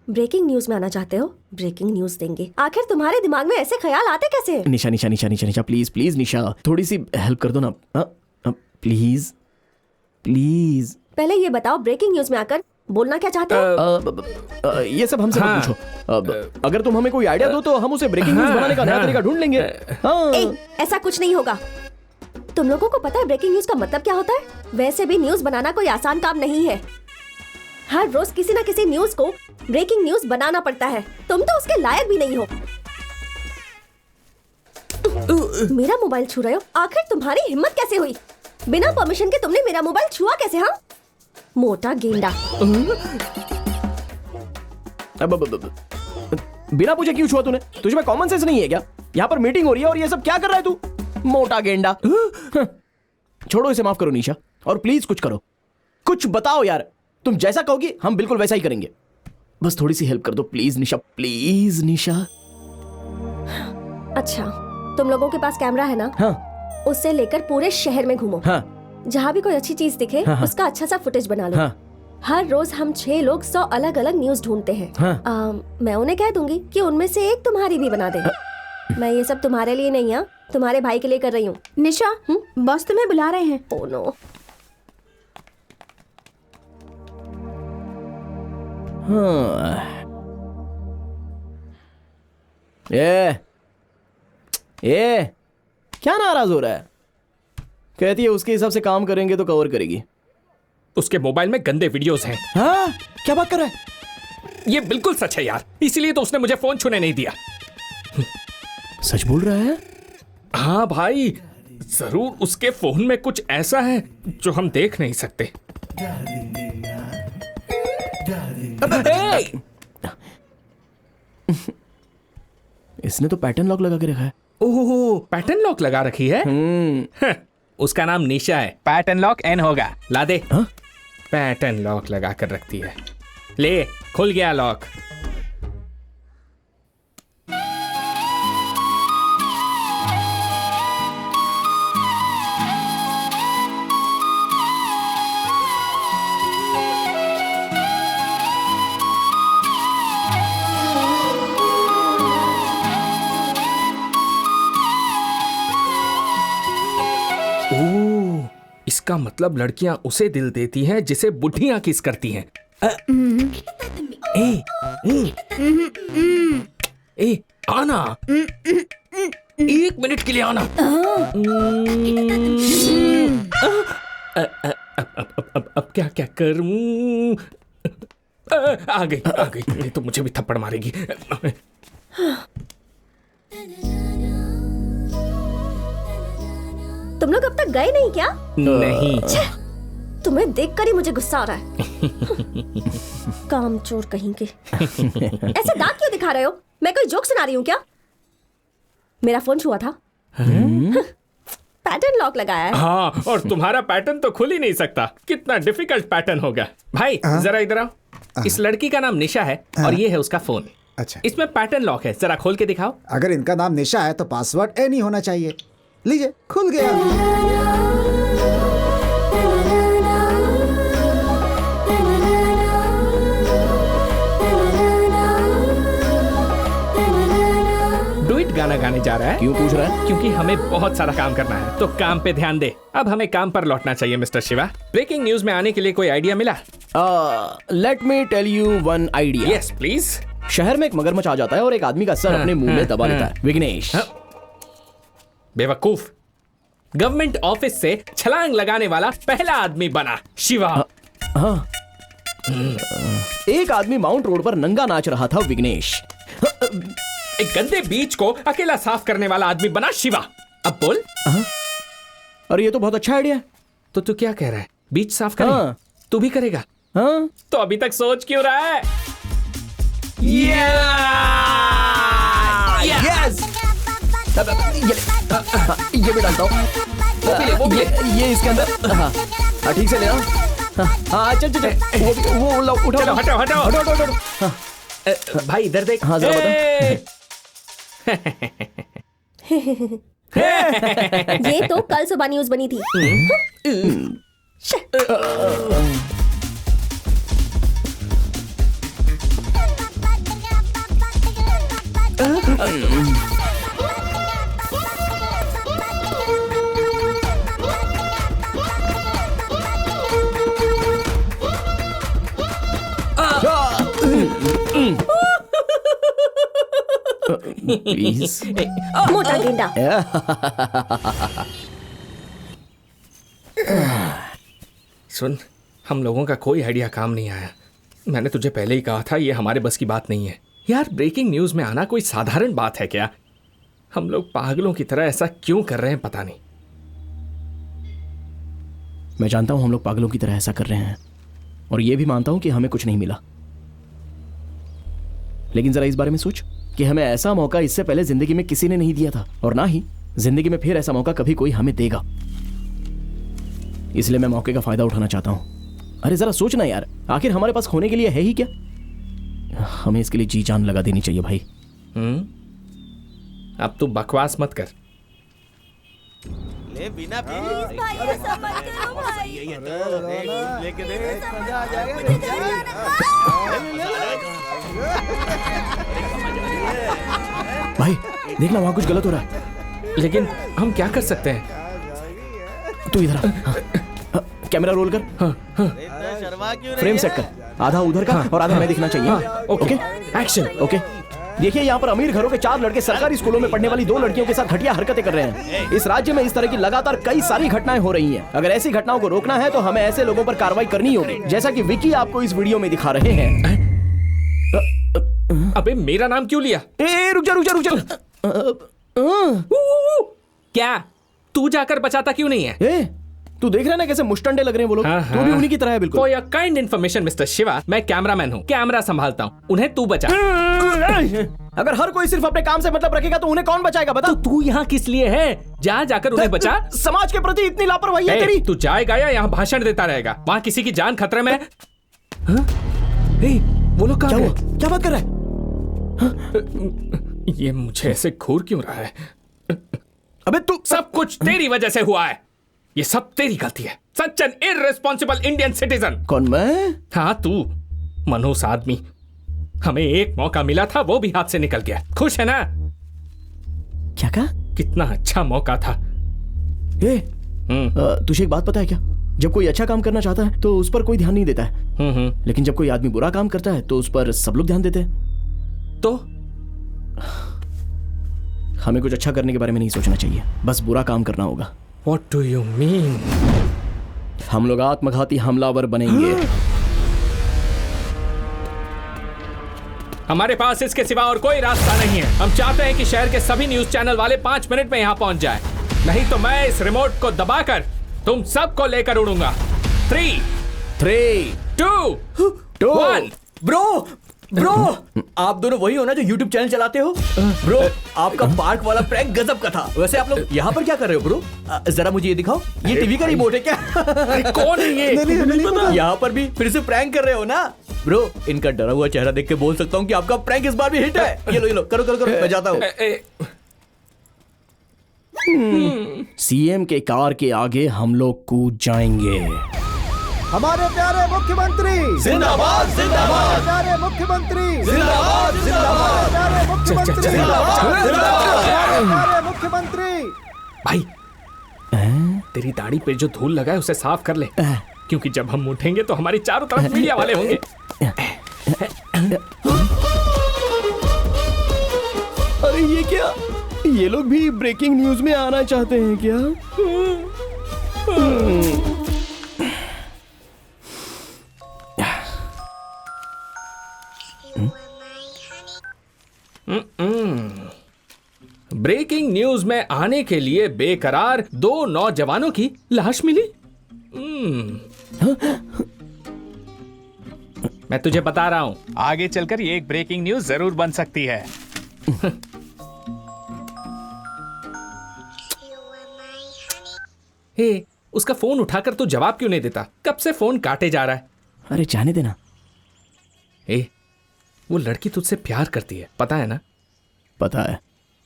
Speaker 4: ब्रेकिंग न्यूज में आना चाहते हो? ब्रेकिंग न्यूज देंगे। आखिर तुम्हारे दिमाग में ऐसे ख्याल आते कैसे हैं?
Speaker 1: निशा प्लीज निशा, थोड़ी सी हेल्प कर दो ना प्लीज।
Speaker 4: पहले ये बताओ, ब्रेकिंग न्यूज में आकर बोलना क्या चाहते हो?
Speaker 1: ये सब हमसे मत पूछो। अगर तुम हमें कोई आइडिया दो तो हम उसे ब्रेकिंग न्यूज बनाने का नया तरीका ढूंढ लेंगे।
Speaker 4: ऐसा कुछ नहीं होगा। तुम लोगों को पता है ब्रेकिंग न्यूज का मतलब क्या होता है? वैसे भी न्यूज बनाना कोई आसान काम नहीं है। हर रोज किसी न किसी न्यूज को ब्रेकिंग न्यूज बनाना पड़ता है। तुम तो उसके लायक भी नहीं हो। मेरा मोबाइल छू रहे हो? आखिर तुम्हारी हिम्मत कैसे हुई? बिना परमिशन के तुमने मेरा मोबाइल छुआ कैसे? हाँ, मोटा गेंडा।
Speaker 1: बिना पूछे क्यों छुआ तूने? तुझे में कॉमन सेंस नहीं है क्या? यहाँ पर मीटिंग हो रही है और ये सब क्या कर रहा है तू? मोटा गेंडा। छोड़ो इसे, माफ करो निशा, और प्लीज कुछ करो, कुछ बताओ यार। तुम जैसा कहोगी हम बिल्कुल वैसा ही करेंगे। बस थोड़ी सी हेल्प कर दो प्लीज निशा, प्लीज निशा।
Speaker 4: अच्छा, तुम लोगों के पास कैमरा है ना?
Speaker 1: हाँ।
Speaker 4: उससे लेकर पूरे शहर में घूमो।
Speaker 1: हाँ।
Speaker 4: जहाँ भी कोई अच्छी चीज दिखे उसका अच्छा सा फुटेज बना लो।
Speaker 1: हाँ।
Speaker 4: हर रोज हम 6 लोग 100 अलग अलग न्यूज ढूंढते हैं।
Speaker 1: हाँ।
Speaker 4: मैं उन्हें कह दूंगी कि उनमें से एक तुम्हारी भी बना दे। मैं ये सब तुम्हारे लिए नहीं, है तुम्हारे भाई के लिए कर रही हूँ।
Speaker 8: निशा, बॉस तुम्हें बुला रहे हैं।
Speaker 4: Oh no.
Speaker 1: ये क्या नाराज हो रहा है? कहती है उसके हिसाब से काम करेंगे तो कवर करेगी।
Speaker 3: उसके मोबाइल में गंदे वीडियोस हैं।
Speaker 1: हाँ, क्या बात कर रहा है?
Speaker 3: ये बिल्कुल सच है यार, इसीलिए तो उसने मुझे फोन छूने नहीं दिया।
Speaker 1: सच बोल रहा है?
Speaker 3: हाँ भाई, जरूर उसके फोन में कुछ ऐसा है जो हम देख नहीं सकते।
Speaker 1: इसने तो पैटर्न लॉक लगा के रखा है।
Speaker 3: ओह, पैटर्न लॉक लगा रखी है। उसका नाम निशा है, पैटर्न लॉक एन होगा। ला दे। पैटर्न लॉक लगा कर रखती है। ले, खुल गया लॉक। इसका मतलब लड़कियां उसे दिल देती हैं जिसे बुढ़ियां किस करती हैं। ए, आना। 1 मिनट के लिए आना। अब क्या क्या करूं? आ गई। ये तो मुझे भी थप्पड़ मारेगी।
Speaker 4: तुम लोग अब तक गए नहीं क्या?
Speaker 3: नहीं।
Speaker 4: तुम्हें देखकर ही मुझे गुस्सा आ रहा है। कामचोर कहीं के। ऐसे दांत क्यों दिखा रहे हो? मैं कोई जोक सुना रही हूँ क्या? मेरा फोन छुआ था। पैटर्न लॉक लगाया है।
Speaker 3: हाँ, और तुम्हारा पैटर्न तो खुल ही नहीं सकता। कितना डिफिकल्ट पैटर्न होगा। भाई जरा इधर आओ। इस लड़की का नाम निशा है और ये है उसका फोन।
Speaker 10: अच्छा,
Speaker 3: इसमें पैटर्न लॉक है, जरा खोल के दिखाओ।
Speaker 10: अगर इनका नाम निशा है तो पासवर्ड ए नहीं होना चाहिए। लीजिए, खुल गया।
Speaker 3: डुइट गाना गाने जा रहा है।
Speaker 1: क्यों पूछ रहा है?
Speaker 3: क्योंकि हमें बहुत सारा काम करना है, तो काम पे ध्यान दे। अब हमें काम पर लौटना चाहिए मिस्टर शिवा। ब्रेकिंग न्यूज में आने के लिए कोई आइडिया मिला?
Speaker 1: Let me tell you one idea.
Speaker 3: Yes please.
Speaker 1: शहर में एक मगरमच्छ आ जाता है और एक आदमी का सर अपने मुंह में दबा लेता है। विघ्नेश।
Speaker 3: बेवकूफ, गवर्नमेंट ऑफिस से छलांग लगाने वाला पहला आदमी बना शिवा।
Speaker 1: एक आदमी माउंट रोड पर नंगा नाच रहा था। विघ्नेश।
Speaker 3: एक गंदे बीच को अकेला साफ करने वाला आदमी बना शिवा। अब बोल।
Speaker 1: अरे ये तो बहुत अच्छा आइडिया है।
Speaker 3: तो तू क्या कह रहा है? बीच साफ करें?
Speaker 1: हाँ।
Speaker 3: तू भी करेगा?
Speaker 1: हाँ
Speaker 3: तो अभी तक सोच क्यों रहा है?
Speaker 1: यस ये भी डालता हूँ। ये इसके अंदर। हाँ हाँ, ठीक से लेना। हाँ चल चल चल, वो उठाओ।
Speaker 3: चलो, हटाओ, हटाओ।
Speaker 1: हटाओ हटाओ हटाओ।
Speaker 3: भाई इधर देख।
Speaker 1: हाँ, जरा
Speaker 4: ये तो कल सुबह न्यूज बनी थी।
Speaker 1: प्लीज।
Speaker 4: मोटा गेंडा।
Speaker 3: सुन, हम लोगों का कोई आइडिया काम नहीं आया। मैंने तुझे पहले ही कहा था ये हमारे बस की बात नहीं है। यार ब्रेकिंग न्यूज में आना कोई साधारण बात है क्या? हम लोग पागलों की तरह ऐसा क्यों कर रहे हैं पता नहीं।
Speaker 1: मैं जानता हूं हम लोग पागलों की तरह ऐसा कर रहे हैं, और ये भी मानता हूं कि हमें कुछ नहीं मिला। लेकिन जरा इस बारे में सोच कि हमें ऐसा मौका इससे पहले जिंदगी में किसी ने नहीं दिया था, और ना ही जिंदगी में फिर ऐसा मौका कभी कोई हमें देगा। इसलिए मैं मौके का फायदा उठाना चाहता हूं। अरे जरा सोचना यार, आखिर हमारे पास खोने के लिए है ही क्या? हमें इसके लिए जी जान लगा देनी चाहिए भाई।
Speaker 3: अब तू बकवास मत कर।
Speaker 7: ले बिना पी
Speaker 8: भाई ऐसा मत करो भाई।
Speaker 7: लेके दे, मजा आ जाएगा।
Speaker 1: भाई देखना वहां कुछ गलत हो रहा है।
Speaker 3: लेकिन हम क्या कर सकते हैं?
Speaker 1: तू इधर आ। हाँ, कैमरा रोल कर।
Speaker 7: शर्मा क्यों
Speaker 1: फ्रेम सेट कर, आधा उधर का और आधा मैं दिखना चाहिए।
Speaker 3: Okay, action.
Speaker 1: ओके, देखिए यहाँ पर अमीर घरों के 4 लड़के सरकारी स्कूलों में पढ़ने वाली 2 लड़कियों के साथ घटिया हरकतें कर रहे हैं। इस राज्य में इस तरह की लगातार कई सारी घटनाएं हो रही हैं। अगर ऐसी घटनाओं को रोकना है तो हमें ऐसे लोगों पर कार्रवाई करनी होगी, जैसा कि विकी आपको इस वीडियो में दिखा रहे हैं।
Speaker 3: अबे मेरा नाम क्यों लिया?
Speaker 1: रुक जा।
Speaker 3: क्या तू जाकर बचाता क्यों नहीं है?
Speaker 1: तू देख रहा है ना कैसे मुस्टंडे लग रहे हैं वो लोग। तू भी उन्हीं की तरह है बिल्कुल।
Speaker 3: For your kind information mister Shiva, मैं कैमरामैन हूँ, कैमरा संभालता हूँ, उन्हें तू बचा।
Speaker 1: अगर हर कोई सिर्फ अपने काम से मतलब रखेगा तो उन्हें कौन बचाएगा बता?
Speaker 3: तो तू यहाँ किस लिए है? जाकर उन्हें बचा।
Speaker 1: समाज के प्रति इतनी लापरवाही है तेरी।
Speaker 3: तू जाएगा या यहाँ भाषण देता रहेगा? वहाँ किसी की जान खतरे में है। वो लोग कहाँ गए?
Speaker 1: क्या बात कर रहा है?
Speaker 3: ये मुझे ऐसे घूर क्यों रहा है?
Speaker 1: अबे तू,
Speaker 3: सब कुछ तेरी वजह से हुआ है। ये सब तेरी गलती है। Such an irresponsible Indian citizen.
Speaker 1: कौन, मैं?
Speaker 3: हाँ तू, मनहूस आदमी। हमें एक मौका मिला था, वो भी हाथ से निकल गया। खुश है ना?
Speaker 1: क्या कहा?
Speaker 3: कितना अच्छा मौका था।
Speaker 1: तुझे एक बात पता है क्या? जब कोई अच्छा काम करना चाहता है तो उस पर कोई ध्यान नहीं देता है, लेकिन जब कोई आदमी बुरा काम करता है तो उस पर सब लोग ध्यान देते हैं।
Speaker 3: तो
Speaker 1: हमें कुछ अच्छा करने के बारे में नहीं सोचना चाहिए, बस बुरा काम करना होगा।
Speaker 3: What do you mean?
Speaker 1: हम लोग आत्मघाती हमलावर बनेंगे।
Speaker 3: हमारे पास इसके सिवा और कोई रास्ता नहीं है। हम चाहते हैं कि शहर के सभी न्यूज चैनल वाले 5 मिनट में यहाँ पहुंच जाए, नहीं तो मैं इस रिमोट को दबाकर तुम सबको लेकर उड़ूंगा। 3, 2, 1।
Speaker 5: ब्रो, आप दोनों वही हो ना जो YouTube चैनल चलाते हो? ब्रो, आपका पार्क वाला प्रैंक गजब का था। वैसे आप लोग यहाँ पर क्या कर रहे हो ब्रो? जरा मुझे ये दिखाओ, ये टीवी का रिमोट है क्या?
Speaker 3: कौन है ये?
Speaker 5: नहीं, यहाँ पर भी फिर से प्रैंक कर रहे हो ना? ब्रो, इनका डरा हुआ चेहरा देख के बोल सकता हूँ कि आपका प्रैंक इस बार भी हिट है। ये लो, करो, मैं जाता हूँ।
Speaker 1: सीएम के कार के आगे हम लोग कूद जाएंगे।
Speaker 10: हमारे प्यारे मुख्यमंत्री
Speaker 5: जिंदाबाद, जिंदाबाद।
Speaker 10: प्यारे मुख्यमंत्री
Speaker 5: जिंदाबाद, जिंदाबाद।
Speaker 10: प्यारे मुख्यमंत्री प्यारे मुख्यमंत्री।
Speaker 3: भाई, तेरी दाढ़ी पे जो धूल लगा है उसे साफ कर ले, क्योंकि जब हम उठेंगे तो हमारी चारों तरफ मीडिया वाले होंगे।
Speaker 1: अरे ये क्या? ये लोग भी ब्रेकिंग न्यूज में आना चाहते हैं क्या?
Speaker 3: ब्रेकिंग न्यूज में आने के लिए बेकरार 2 नौजवानों की लाश मिली। मैं तुझे बता रहा हूँ।
Speaker 11: आगे चलकर ये एक ब्रेकिंग न्यूज जरूर बन सकती है।
Speaker 3: हे, उसका फोन उठाकर तू जवाब क्यों नहीं देता? कब से फोन काटे जा रहा है।
Speaker 1: अरे जाने देना।
Speaker 3: वो लड़की तुझसे प्यार करती है, पता है ना?
Speaker 1: पता है,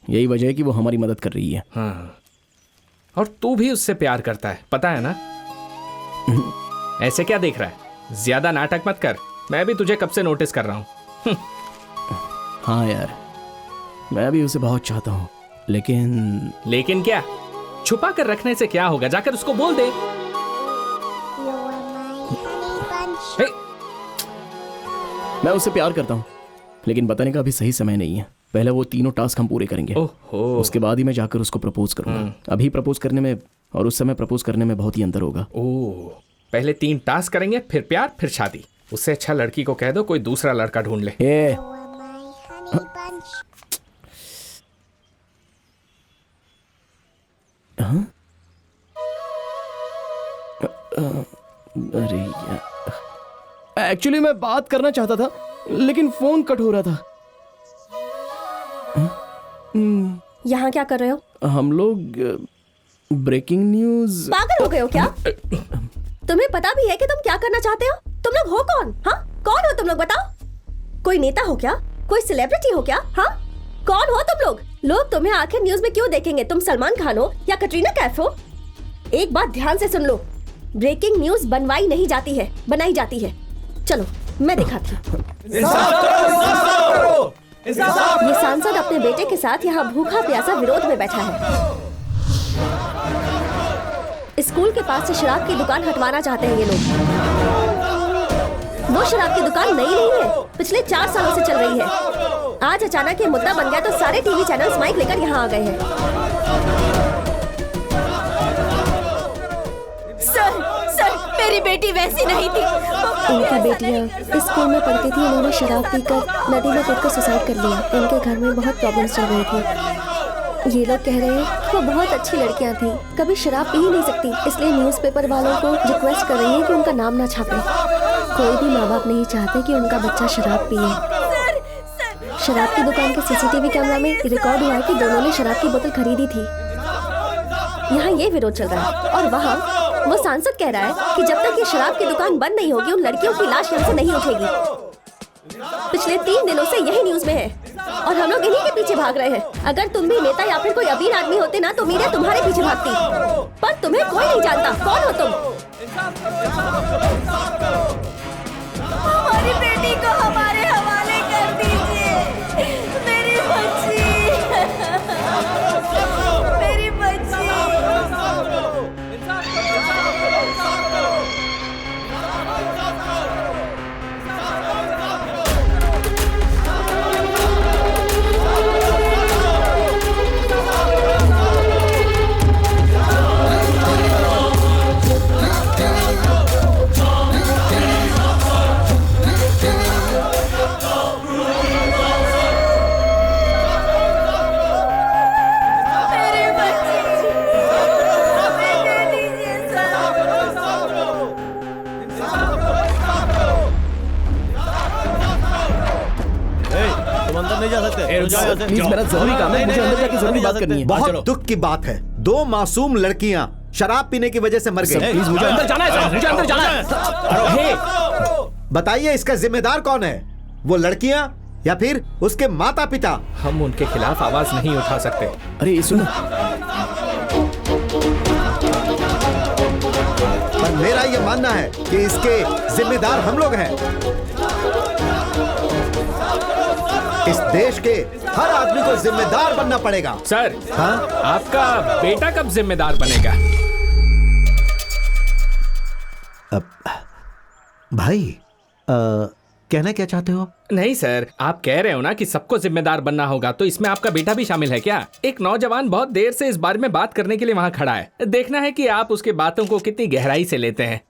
Speaker 1: यही वजह है कि वो हमारी मदद कर रही है।
Speaker 3: हाँ, और तू भी उससे प्यार करता है, पता है ना? ऐसे क्या देख रहा है? ज्यादा नाटक मत कर, मैं भी तुझे कब से नोटिस कर रहा हूँ।
Speaker 1: हाँ यार, मैं भी उसे बहुत चाहता हूँ, लेकिन
Speaker 3: क्या? छुपा कर रखने से क्या होगा? जाकर उसको बोल दे। हे,
Speaker 1: मैं उससे प्यार करता हूँ, लेकिन बताने का अभी सही समय नहीं है। पहले वो तीनों टास्क हम पूरे करेंगे, उसके बाद ही मैं जाकर उसको प्रपोज करूंगा। अभी प्रपोज करने में और उस समय प्रपोज करने में बहुत ही अंतर होगा।
Speaker 3: पहले 3 टास्क करेंगे, फिर प्यार, फिर शादी। उससे अच्छा लड़की को कह दो कोई दूसरा लड़का ढूंढ ले।
Speaker 1: अरे यार, एक्चुअली मैं बात करना चाहता था, लेकिन फोन कट हो रहा था।
Speaker 4: यहाँ क्या कर रहे हो?
Speaker 1: हम लोग ब्रेकिंग न्यूज।
Speaker 4: पागल हो गए हो क्या? तुम्हें पता भी है कि तुम क्या करना चाहते हो? तुम लोग हो कौन? हाँ, कौन हो तुम लोग? बताओ। कोई नेता हो क्या? कोई सेलिब्रिटी हो क्या? हाँ, कौन हो तुम लोग? लोग तुम्हें आखिर न्यूज में क्यों देखेंगे? तुम सलमान खान हो या कटरीना कैफ हो? एक बात ध्यान से सुन लो, ब्रेकिंग न्यूज बनवाई नहीं जाती है, बनाई जाती है। चलो मैं दिखाती हूँ। ये सांसद अपने बेटे के साथ यहाँ भूखा प्यासा विरोध में बैठा है। स्कूल के पास से शराब की दुकान हटवाना चाहते हैं ये लोग। वो शराब की दुकान नई नहीं है, पिछले 4 सालों से चल रही है। आज अचानक ये मुद्दा बन गया तो सारे टीवी चैनल्स माइक लेकर यहाँ आ गए हैं।
Speaker 8: सर, मेरी बेटी वैसी नहीं थी।
Speaker 4: इनकी बेटियाँ इस स्कूल में पढ़ती थी, उन्होंने शराब पीकर नदी में कूदकर सुसाइड कर लिया। इनके घर में बहुत प्रॉब्लम्स चल रही थी। ये लोग कह रहे हैं वो बहुत अच्छी लड़कियां थी, कभी शराब पी ही नहीं सकती, इसलिए न्यूज़पेपर वालों को रिक्वेस्ट कर रही है कि उनका नाम ना छापे। कोई भी माँ बाप नहीं चाहते कि उनका बच्चा शराब पिए। शराब की दुकान के सीसीटीवी कैमरा में रिकॉर्ड हुआ है कि दोनों ने शराब की बोतल खरीदी थी। यहाँ ये विरोध चल रहा है और वहाँ वो सांसद कह रहा है कि जब तक ये शराब की दुकान बंद नहीं होगी उन लड़कियों की लाश यहाँ से नहीं उठेगी। पिछले 3 दिनों से यही न्यूज में है और हम लोग इन्हीं के पीछे भाग रहे हैं। अगर तुम भी नेता या फिर कोई अमीर आदमी होते ना तो मीडिया तुम्हारे पीछे भागती, पर तुम्हें कोई नहीं जानता। कौन हो तुम?
Speaker 8: हमारी बेटी को हमारे हवाले कर दीजिए। मेरी बच्ची, मेरी बच्ची।
Speaker 1: प्लीज, मेरा जरूरी काम है, मुझे अंदर जाके जरूरी बात करनी है।
Speaker 2: बहुत दुख की बात है, 2 मासूम लड़कियां शराब पीने की वजह से मर गई।
Speaker 1: प्लीज मुझे अंदर जाना है, मुझे अंदर जाना है।
Speaker 2: बताइए इसका जिम्मेदार कौन है? वो लड़कियां या फिर उसके माता पिता?
Speaker 3: हम उनके खिलाफ आवाज नहीं उठा सकते।
Speaker 1: अरे सुनो,
Speaker 2: पर मेरा ये मानना है कि इसके जिम्मेदार हम लोग हैं। इस देश के हर आदमी को जिम्मेदार बनना पड़ेगा।
Speaker 3: सर,
Speaker 2: हाँ?
Speaker 3: आपका बेटा कब जिम्मेदार बनेगा?
Speaker 2: भाई कहना क्या चाहते हो?
Speaker 3: नहीं सर, आप कह रहे हो ना कि सबको जिम्मेदार बनना होगा, तो इसमें आपका बेटा भी शामिल है क्या? एक नौजवान बहुत देर से इस बारे में बात करने के लिए वहाँ खड़ा है। देखना है कि आप उसके बातों को कितनी गहराई से लेते हैं।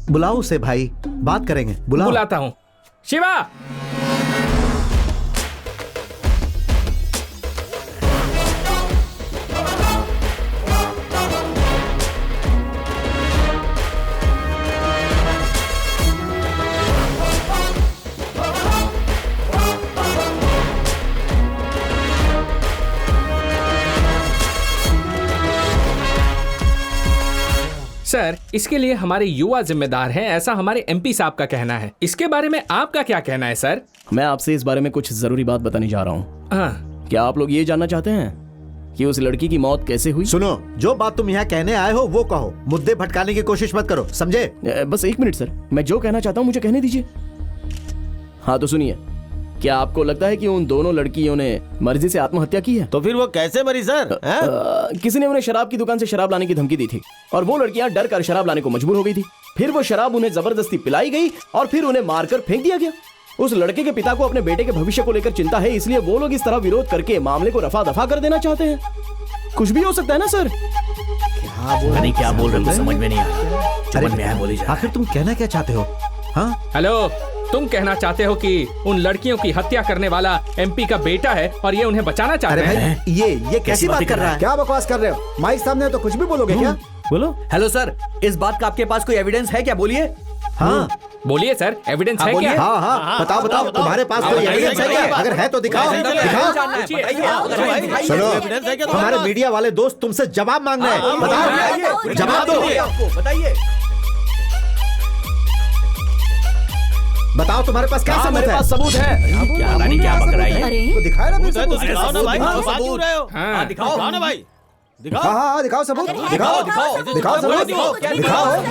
Speaker 2: बुलाओ उसे भाई, बात करेंगे।
Speaker 3: बुलाता हूँ। शिवा, सर, इसके लिए हमारे युवा जिम्मेदार हैं, ऐसा हमारे एमपी साहब का कहना है। इसके बारे में आपका क्या कहना है सर?
Speaker 1: मैं आपसे इस बारे में कुछ जरूरी बात बताने जा रहा हूँ।
Speaker 3: हाँ।
Speaker 1: क्या आप लोग ये जानना चाहते हैं कि उस लड़की की मौत कैसे हुई?
Speaker 2: सुनो, जो बात तुम यहाँ कहने आए हो वो कहो, मुद्दे भटकाने की कोशिश मत करो, समझे?
Speaker 1: बस 1 मिनट सर, मैं जो कहना चाहता हूँ मुझे कहने दीजिए। हाँ तो सुनिए, क्या आपको लगता है कि उन दोनों लड़कियों ने मर्जी से आत्महत्या की है?
Speaker 7: तो फिर वो कैसे मरी सर?
Speaker 1: किसी ने उन्हें शराब की दुकान से शराब लाने की धमकी दी थी और वो लड़कियां डर कर शराब लाने को मजबूर हो गई थी। फिर वो शराब उन्हें जबरदस्ती पिलाई गई और फिर उन्हें मारकर फेंक दिया गया। उस लड़के के पिता को अपने बेटे के भविष्य को लेकर चिंता है, इसलिए वो लोग इस तरह विरोध करके मामले को रफा दफा कर देना चाहते हैं। कुछ भी हो सकता है ना सर?
Speaker 9: क्या बोल रहे हो समझ में नहीं आया। समझ में आया बोली जा।
Speaker 2: आखिर तुम कहना क्या चाहते हो? हाँ
Speaker 3: हेलो, तुम कहना चाहते हो कि उन लड़कियों की हत्या करने वाला एमपी का बेटा है और ये उन्हें बचाना चाहते हैं?
Speaker 2: ये कैसी बात कर रहा है?
Speaker 10: क्या बकवास कर रहे हो? माइक सामने है तो कुछ भी बोलोगे क्या?
Speaker 1: बोलो।
Speaker 9: हेलो सर, इस बात का आपके पास कोई एविडेंस है क्या? बोलिए।
Speaker 2: हाँ
Speaker 3: बोलिए सर, एविडेंस है क्या?
Speaker 2: हाँ हाँ बताओ बताओ, तुम्हारे पास कोई एविडेंस है क्या? अगर है तो दिखाओ। सुनो, हमारे मीडिया वाले दोस्त तुमसे जवाब मांग रहे हैं, बताओ, जवाब दो।
Speaker 9: बताइए।
Speaker 2: बताओ तुम्हारे पास क्या सबूत
Speaker 1: मेरे
Speaker 2: है?
Speaker 1: पास सबूत है।
Speaker 9: क्या पता नहीं क्या पकड़ा है।
Speaker 8: अरे
Speaker 10: तो दिखाए ना फिर सबूत।
Speaker 7: दिखाओ ना भाई,
Speaker 9: हाँ,
Speaker 7: बात क्यों रहे हो?
Speaker 3: हाँ,
Speaker 7: दिखाओ ना भाई, दिखाओ।
Speaker 10: हाँ दिखाओ सबूत, दिखाओ दिखाओ सबूत, दिखाओ।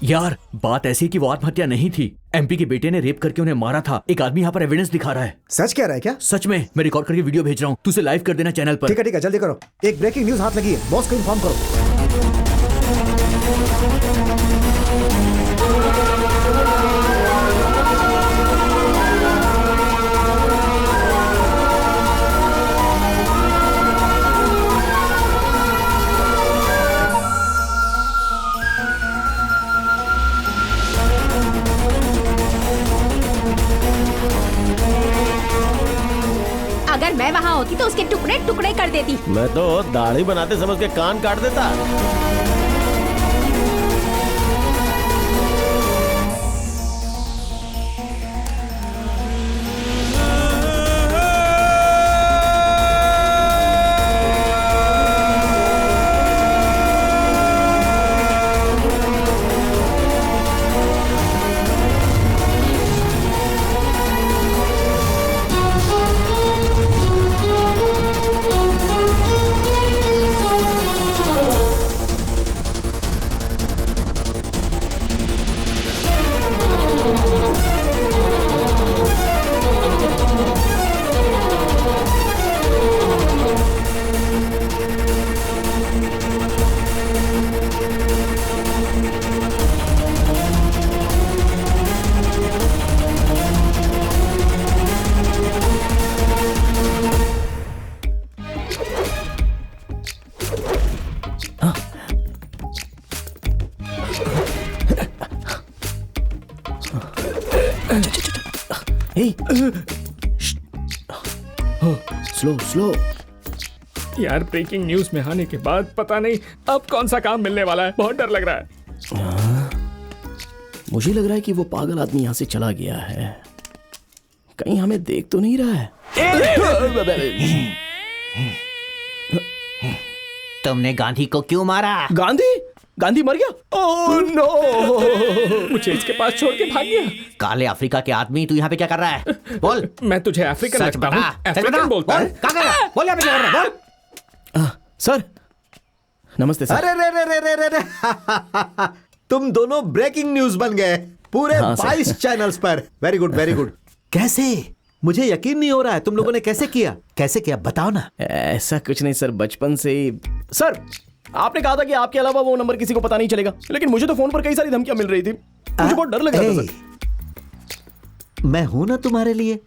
Speaker 9: यार बात ऐसी कि वो आत्महत्या नहीं थी, एमपी के बेटे ने रेप करके उन्हें मारा था। एक आदमी यहाँ पर एविडेंस दिखा रहा है।
Speaker 10: सच कह रहा है क्या?
Speaker 9: सच में, मैं रिकॉर्ड करके वीडियो भेज रहा हूँ, तू उसे लाइव कर देना चैनल पर।
Speaker 10: ठीक है जल्दी करो। एक ब्रेकिंग न्यूज हाथ लगी है, बॉस को इन्फॉर्म करो।
Speaker 4: अगर मैं वहाँ होती तो उसके टुकड़े टुकड़े कर देती।
Speaker 7: मैं तो दाढ़ी बनाते समझ के कान काट देता।
Speaker 1: Slow slow.
Speaker 3: यार, ब्रेकिंग न्यूज में आने के बाद पता नहीं अब कौन सा काम मिलने वाला है। बहुत डर लग रहा है।
Speaker 1: मुझे लग रहा है कि वो पागल आदमी यहाँ से चला गया है। कहीं हमें देख तो नहीं रहा है?
Speaker 9: तुमने गांधी को क्यों मारा?
Speaker 1: गांधी मर गया? Oh no!
Speaker 3: मुझे इसके पास छोड़ के भाग गया।
Speaker 9: काले अफ्रीका के आदमी, तू यहाँ पे क्या कर रहा है? बोल।
Speaker 3: मैं तुझे अफ्रीकन
Speaker 9: सच
Speaker 3: लगता
Speaker 9: बता।
Speaker 3: हूँ?
Speaker 9: सच बता।
Speaker 3: अफ्रीकन बोलता
Speaker 9: बोल,
Speaker 3: है?
Speaker 9: कहाँ गया? बोल यहाँ पे क्या कर रहा है? बोल।
Speaker 1: सर नमस्ते सर।
Speaker 2: अरे रे तुम दोनों ब्रेकिंग न्यूज बन गए पूरे
Speaker 1: हाँ, सर।
Speaker 2: 22 चैनल्स पर। Very good very good. कैसे? मुझे यकीन नहीं हो रहा है, तुम लोगों ने कैसे किया बताओ ना।
Speaker 1: ऐसा कुछ नहीं सर, बचपन से ही। सर आपने कहा था कि आपके अलावा वो नंबर किसी को पता नहीं चलेगा, लेकिन मुझे तो फोन पर कई सारी धमकियां मिल रही थी। मुझे बहुत डर लग रहा था सर।
Speaker 2: मैं हूं ना तुम्हारे लिए,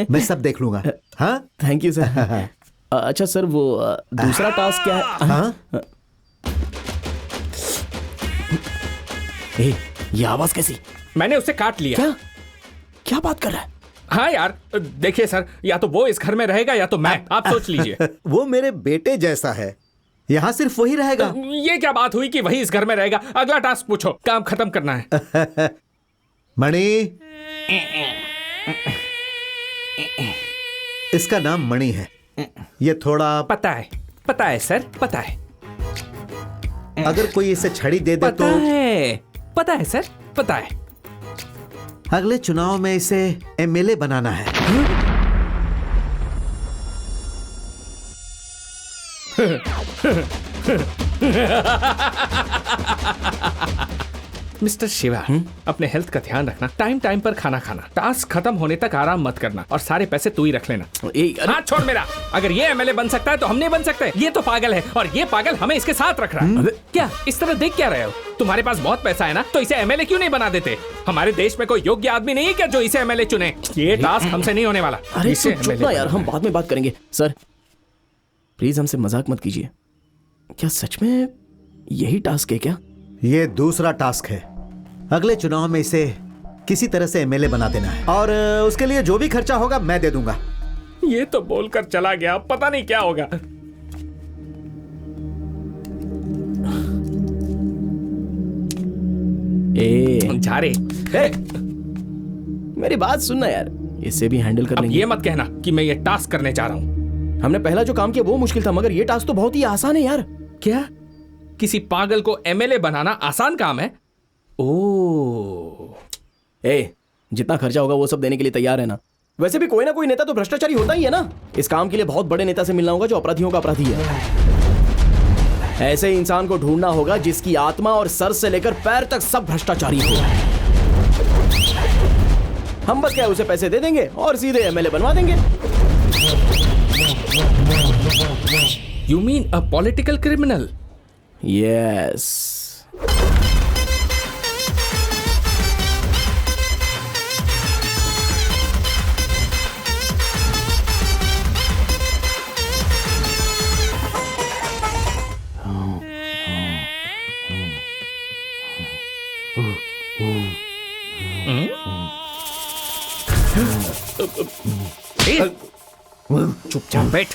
Speaker 2: मैं सब देख लूंगा। हाँ
Speaker 1: थैंक यू सर। अच्छा सर, वो दूसरा टास्क क्या है?
Speaker 2: हाँ
Speaker 1: ए, ये आवाज कैसी?
Speaker 3: मैंने उसे काट लिया।
Speaker 1: क्या क्या बात कर रहा है?
Speaker 3: हाँ यार, देखिए सर, या तो वो इस घर में रहेगा या तो मैं, आप सोच लीजिए।
Speaker 2: वो मेरे बेटे जैसा है, यहाँ सिर्फ वही रहेगा।
Speaker 3: ये क्या बात हुई कि वही इस घर में रहेगा? अगला टास्क पूछो, काम खत्म करना है।
Speaker 2: मणि, इसका नाम मणि है। ये थोड़ा
Speaker 3: पता है सर, पता है।
Speaker 2: अगर कोई इसे छड़ी दे दे
Speaker 3: पता है सर, पता है।
Speaker 2: अगले चुनाव में इसे एमएलए बनाना है।
Speaker 3: मिस्टर शिवा, अपने हेल्थ का ध्यान रखना, टाइम टाइम पर खाना खाना, टास्क खत्म होने तक आराम मत करना और सारे पैसे तू ही रख लेना। हाथ छोड़ मेरा। अगर ये एमएलए बन सकता है तो हम नहीं बन सकते। ये तो पागल है और ये पागल हमें इसके साथ रख रहा है। क्या इस तरह देख क्या रहे हो? तुम्हारे पास बहुत पैसा है ना, तो इसे एमएलए क्यों नहीं बना देते? हमारे देश में कोई योग्य आदमी नहीं है क्या जो इसे एमएलए चुने? ये टास्क हमसे नहीं होने वाला।
Speaker 1: अरे
Speaker 3: इसे
Speaker 1: चुप ना यार, हम बाद में बात करेंगे। सर प्लीज हमसे मजाक मत कीजिए। क्या सच में यही टास्क है क्या?
Speaker 2: ये दूसरा टास्क है। अगले चुनाव में इसे किसी तरह से एमएलए बना देना है और उसके लिए जो भी खर्चा होगा मैं दे दूंगा।
Speaker 3: ये तो बोलकर चला गया, पता नहीं क्या होगा। जा रे।
Speaker 1: मेरी बात सुनना यार, इसे भी हैंडल कर लेंगे।
Speaker 3: ये मत कहना कि मैं ये टास्क करने जा रहा हूँ।
Speaker 1: हमने पहला जो काम किया वो मुश्किल था, मगर ये टास्क तो बहुत ही आसान है यार।
Speaker 3: क्या किसी पागल को एमएलए बनाना आसान काम है?
Speaker 1: जितना खर्चा होगा वो सब देने के लिए तैयार है ना? वैसे भी कोई ना कोई नेता तो भ्रष्टाचारी होता ही है ना। इस काम के लिए बहुत बड़े नेता से मिलना होगा जो अपराधियों का अपराधी है। ऐसे इंसान को ढूंढना होगा जिसकी आत्मा और सर से लेकर पैर तक सब भ्रष्टाचारी हो। हम बस क्या उसे पैसे दे देंगे और सीधे एमएलए बनवा देंगे।
Speaker 3: You mean a political criminal?
Speaker 1: Yes.
Speaker 3: चुपचाप बैठ।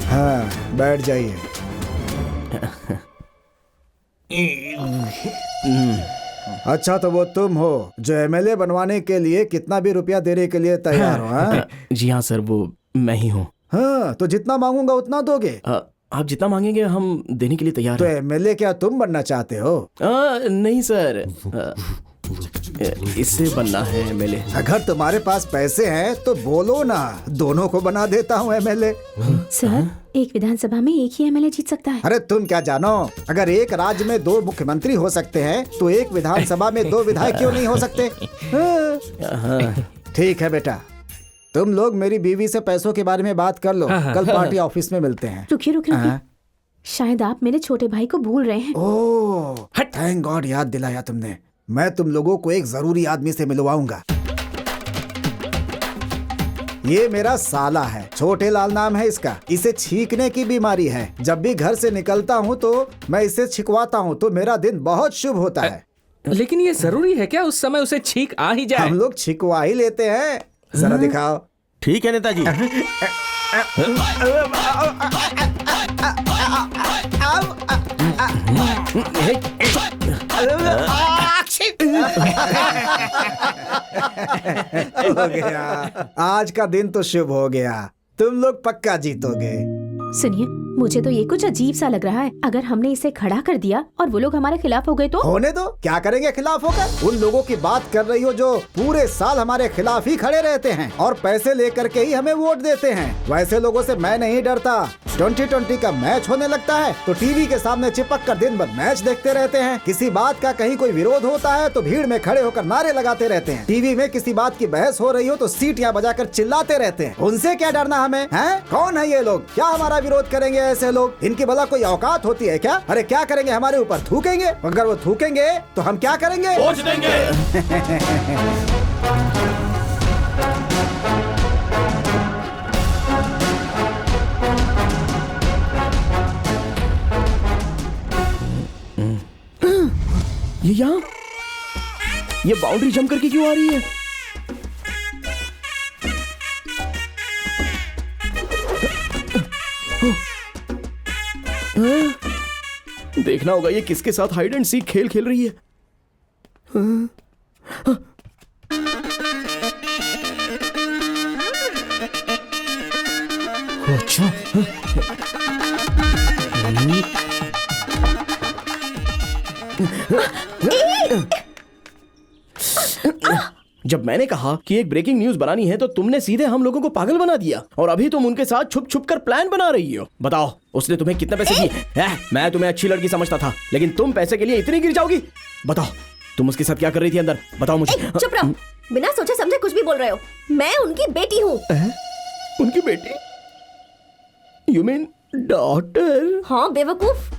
Speaker 10: हाँ, बैठ जाइए। अच्छा, तो वो तुम हो जो एमएलए बनवाने के लिए कितना भी रुपया देने के लिए तैयार हो? हाँ?
Speaker 1: जी हाँ सर, वो मैं ही हूँ।
Speaker 10: हाँ, तो जितना मांगूंगा उतना दोगे?
Speaker 1: आप जितना मांगेंगे हम देने के लिए तैयार
Speaker 10: तो
Speaker 1: हैं।
Speaker 10: एमएलए क्या तुम बनना चाहते हो?
Speaker 1: नहीं सर, इससे बनना है एमएलए।
Speaker 10: अगर तुम्हारे पास पैसे हैं तो बोलो ना, दोनों को बना देता हूँ एमएलए।
Speaker 4: सर, एक विधानसभा में एक ही एमएलए जीत सकता है।
Speaker 10: अरे तुम क्या जानो, अगर एक राज्य में 2 मुख्यमंत्री हो सकते हैं तो एक विधानसभा में 2 विधायक क्यों नहीं हो सकते? ठीक है बेटा, तुम लोग मेरी बीवी से पैसों के बारे में बात कर लो। कल पार्टी ऑफिस में मिलते हैं।
Speaker 4: रुकिए। शायद आप मेरे छोटे भाई को भूल रहे हैं।
Speaker 10: ओह, थैंक गॉड याद दिलाया तुमने। मैं तुम लोगों को एक जरूरी आदमी से मिलवाऊंगा। ये मेरा साला है, छोटे लाल नाम है इसका। इसे छींकने की बीमारी है। जब भी घर से निकलता हूँ तो मैं इसे छिकवाता हूँ तो मेरा दिन बहुत शुभ होता है।
Speaker 3: लेकिन ये जरूरी है क्या उस समय उसे छींक आ ही जाए?
Speaker 10: हम लोग छिकवा ही लेते हैं। जरा दिखाओ।
Speaker 7: ठीक है नेताजी।
Speaker 10: हो गया, आज का दिन तो शुभ हो गया। तुम लोग पक्का जीतोगे।
Speaker 4: सुनिए, मुझे तो ये कुछ अजीब सा लग रहा है। अगर हमने इसे खड़ा कर दिया और वो लोग हमारे खिलाफ हो गए तो?
Speaker 10: होने दो, क्या करेंगे खिलाफ होकर? उन लोगों की बात कर रही हो जो पूरे साल हमारे खिलाफ ही खड़े रहते हैं और पैसे लेकर के ही हमें वोट देते हैं। वैसे लोगों से मैं नहीं डरता। 2020 का मैच होने लगता है तो टीवी के सामने चिपक कर दिन भर मैच देखते रहते हैं। किसी बात का कहीं कोई विरोध होता है तो भीड़ में खड़े होकर नारे लगाते रहते हैं। टीवी में किसी बात की बहस हो रही हो तो सीटियां बजाकर चिल्लाते रहते हैं। उनसे क्या डरना हमें? हैं? कौन है ये लोग? क्या हमारा विरोध करेंगे ऐसे लोग? इनकी भला कोई औकात होती है क्या? अरे क्या करेंगे? हमारे ऊपर थूकेंगे? अगर वो थूकेंगे तो हम क्या करेंगे?
Speaker 6: पहुंच देंगे।
Speaker 1: ये यहाँ, ये बाउंड्री जंप करके क्यों आ रही है? देखना होगा ये किसके साथ हाइड एंड सीक खेल खेल रही है। अच्छा, जब मैंने कहा कि एक ब्रेकिंग न्यूज बनानी है तो तुमने सीधे हम लोगों को पागल बना दिया, और अभी तुम उनके साथ छुप छुप कर प्लान बना रही हो। बताओ उसने तुम्हें कितने पैसे दिए? मैं तुम्हें अच्छी लड़की समझता था, लेकिन तुम पैसे के लिए इतनी गिर जाओगी? बताओ तुम उसके साथ क्या कर रही थी अंदर? बताओ मुझे।
Speaker 4: चुप रहो, बिना सोचे समझे कुछ भी बोल रहे हो। मैं उनकी बेटी हूँ।
Speaker 1: उनकी बेटी? You mean daughter?
Speaker 4: हाँ बेवकूफ,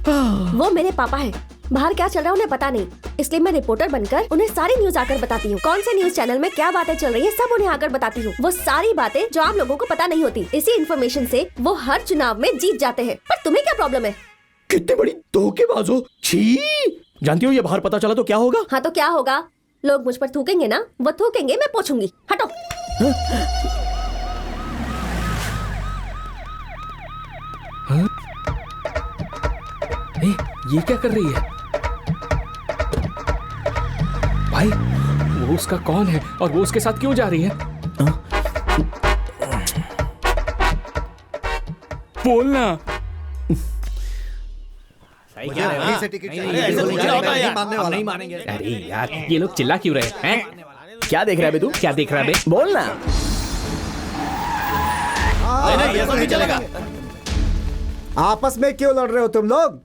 Speaker 4: वो मेरे पापा है। बाहर क्या चल रहा है उन्हें पता नहीं, इसलिए मैं रिपोर्टर बनकर उन्हें सारी न्यूज आकर बताती हूँ। कौन से न्यूज चैनल में क्या बातें चल रही है सब उन्हें आकर बताती हूँ। वो सारी बातें जो आम लोगों को पता नहीं होती। इसी इन्फॉर्मेशन से वो हर चुनाव में जीत जाते हैं। पर तुम्हें क्या प्रॉब्लम है?
Speaker 1: कितनी बड़ी धोखेबाज हो। छी! जानती हो ये बाहर पता चला तो क्या होगा?
Speaker 4: हाँ तो क्या होगा? लोग मुझ पर थूकेंगे ना, वो थूकेंगे, मैं पूछूंगी। हटो।
Speaker 3: ये क्या कर रही है भाई? वो उसका कौन है और वो उसके साथ क्यों जा रही है? बोलना।
Speaker 9: नहीं मानेंगे।
Speaker 3: अरे यार ये लोग चिल्ला क्यों रहे हैं?
Speaker 1: क्या देख रहा है बे तू?
Speaker 3: क्या देख रहा है बे?
Speaker 1: बोलना।
Speaker 10: ये सब नहीं चलेगा। आपस में क्यों लड़ रहे हो तुम लोग?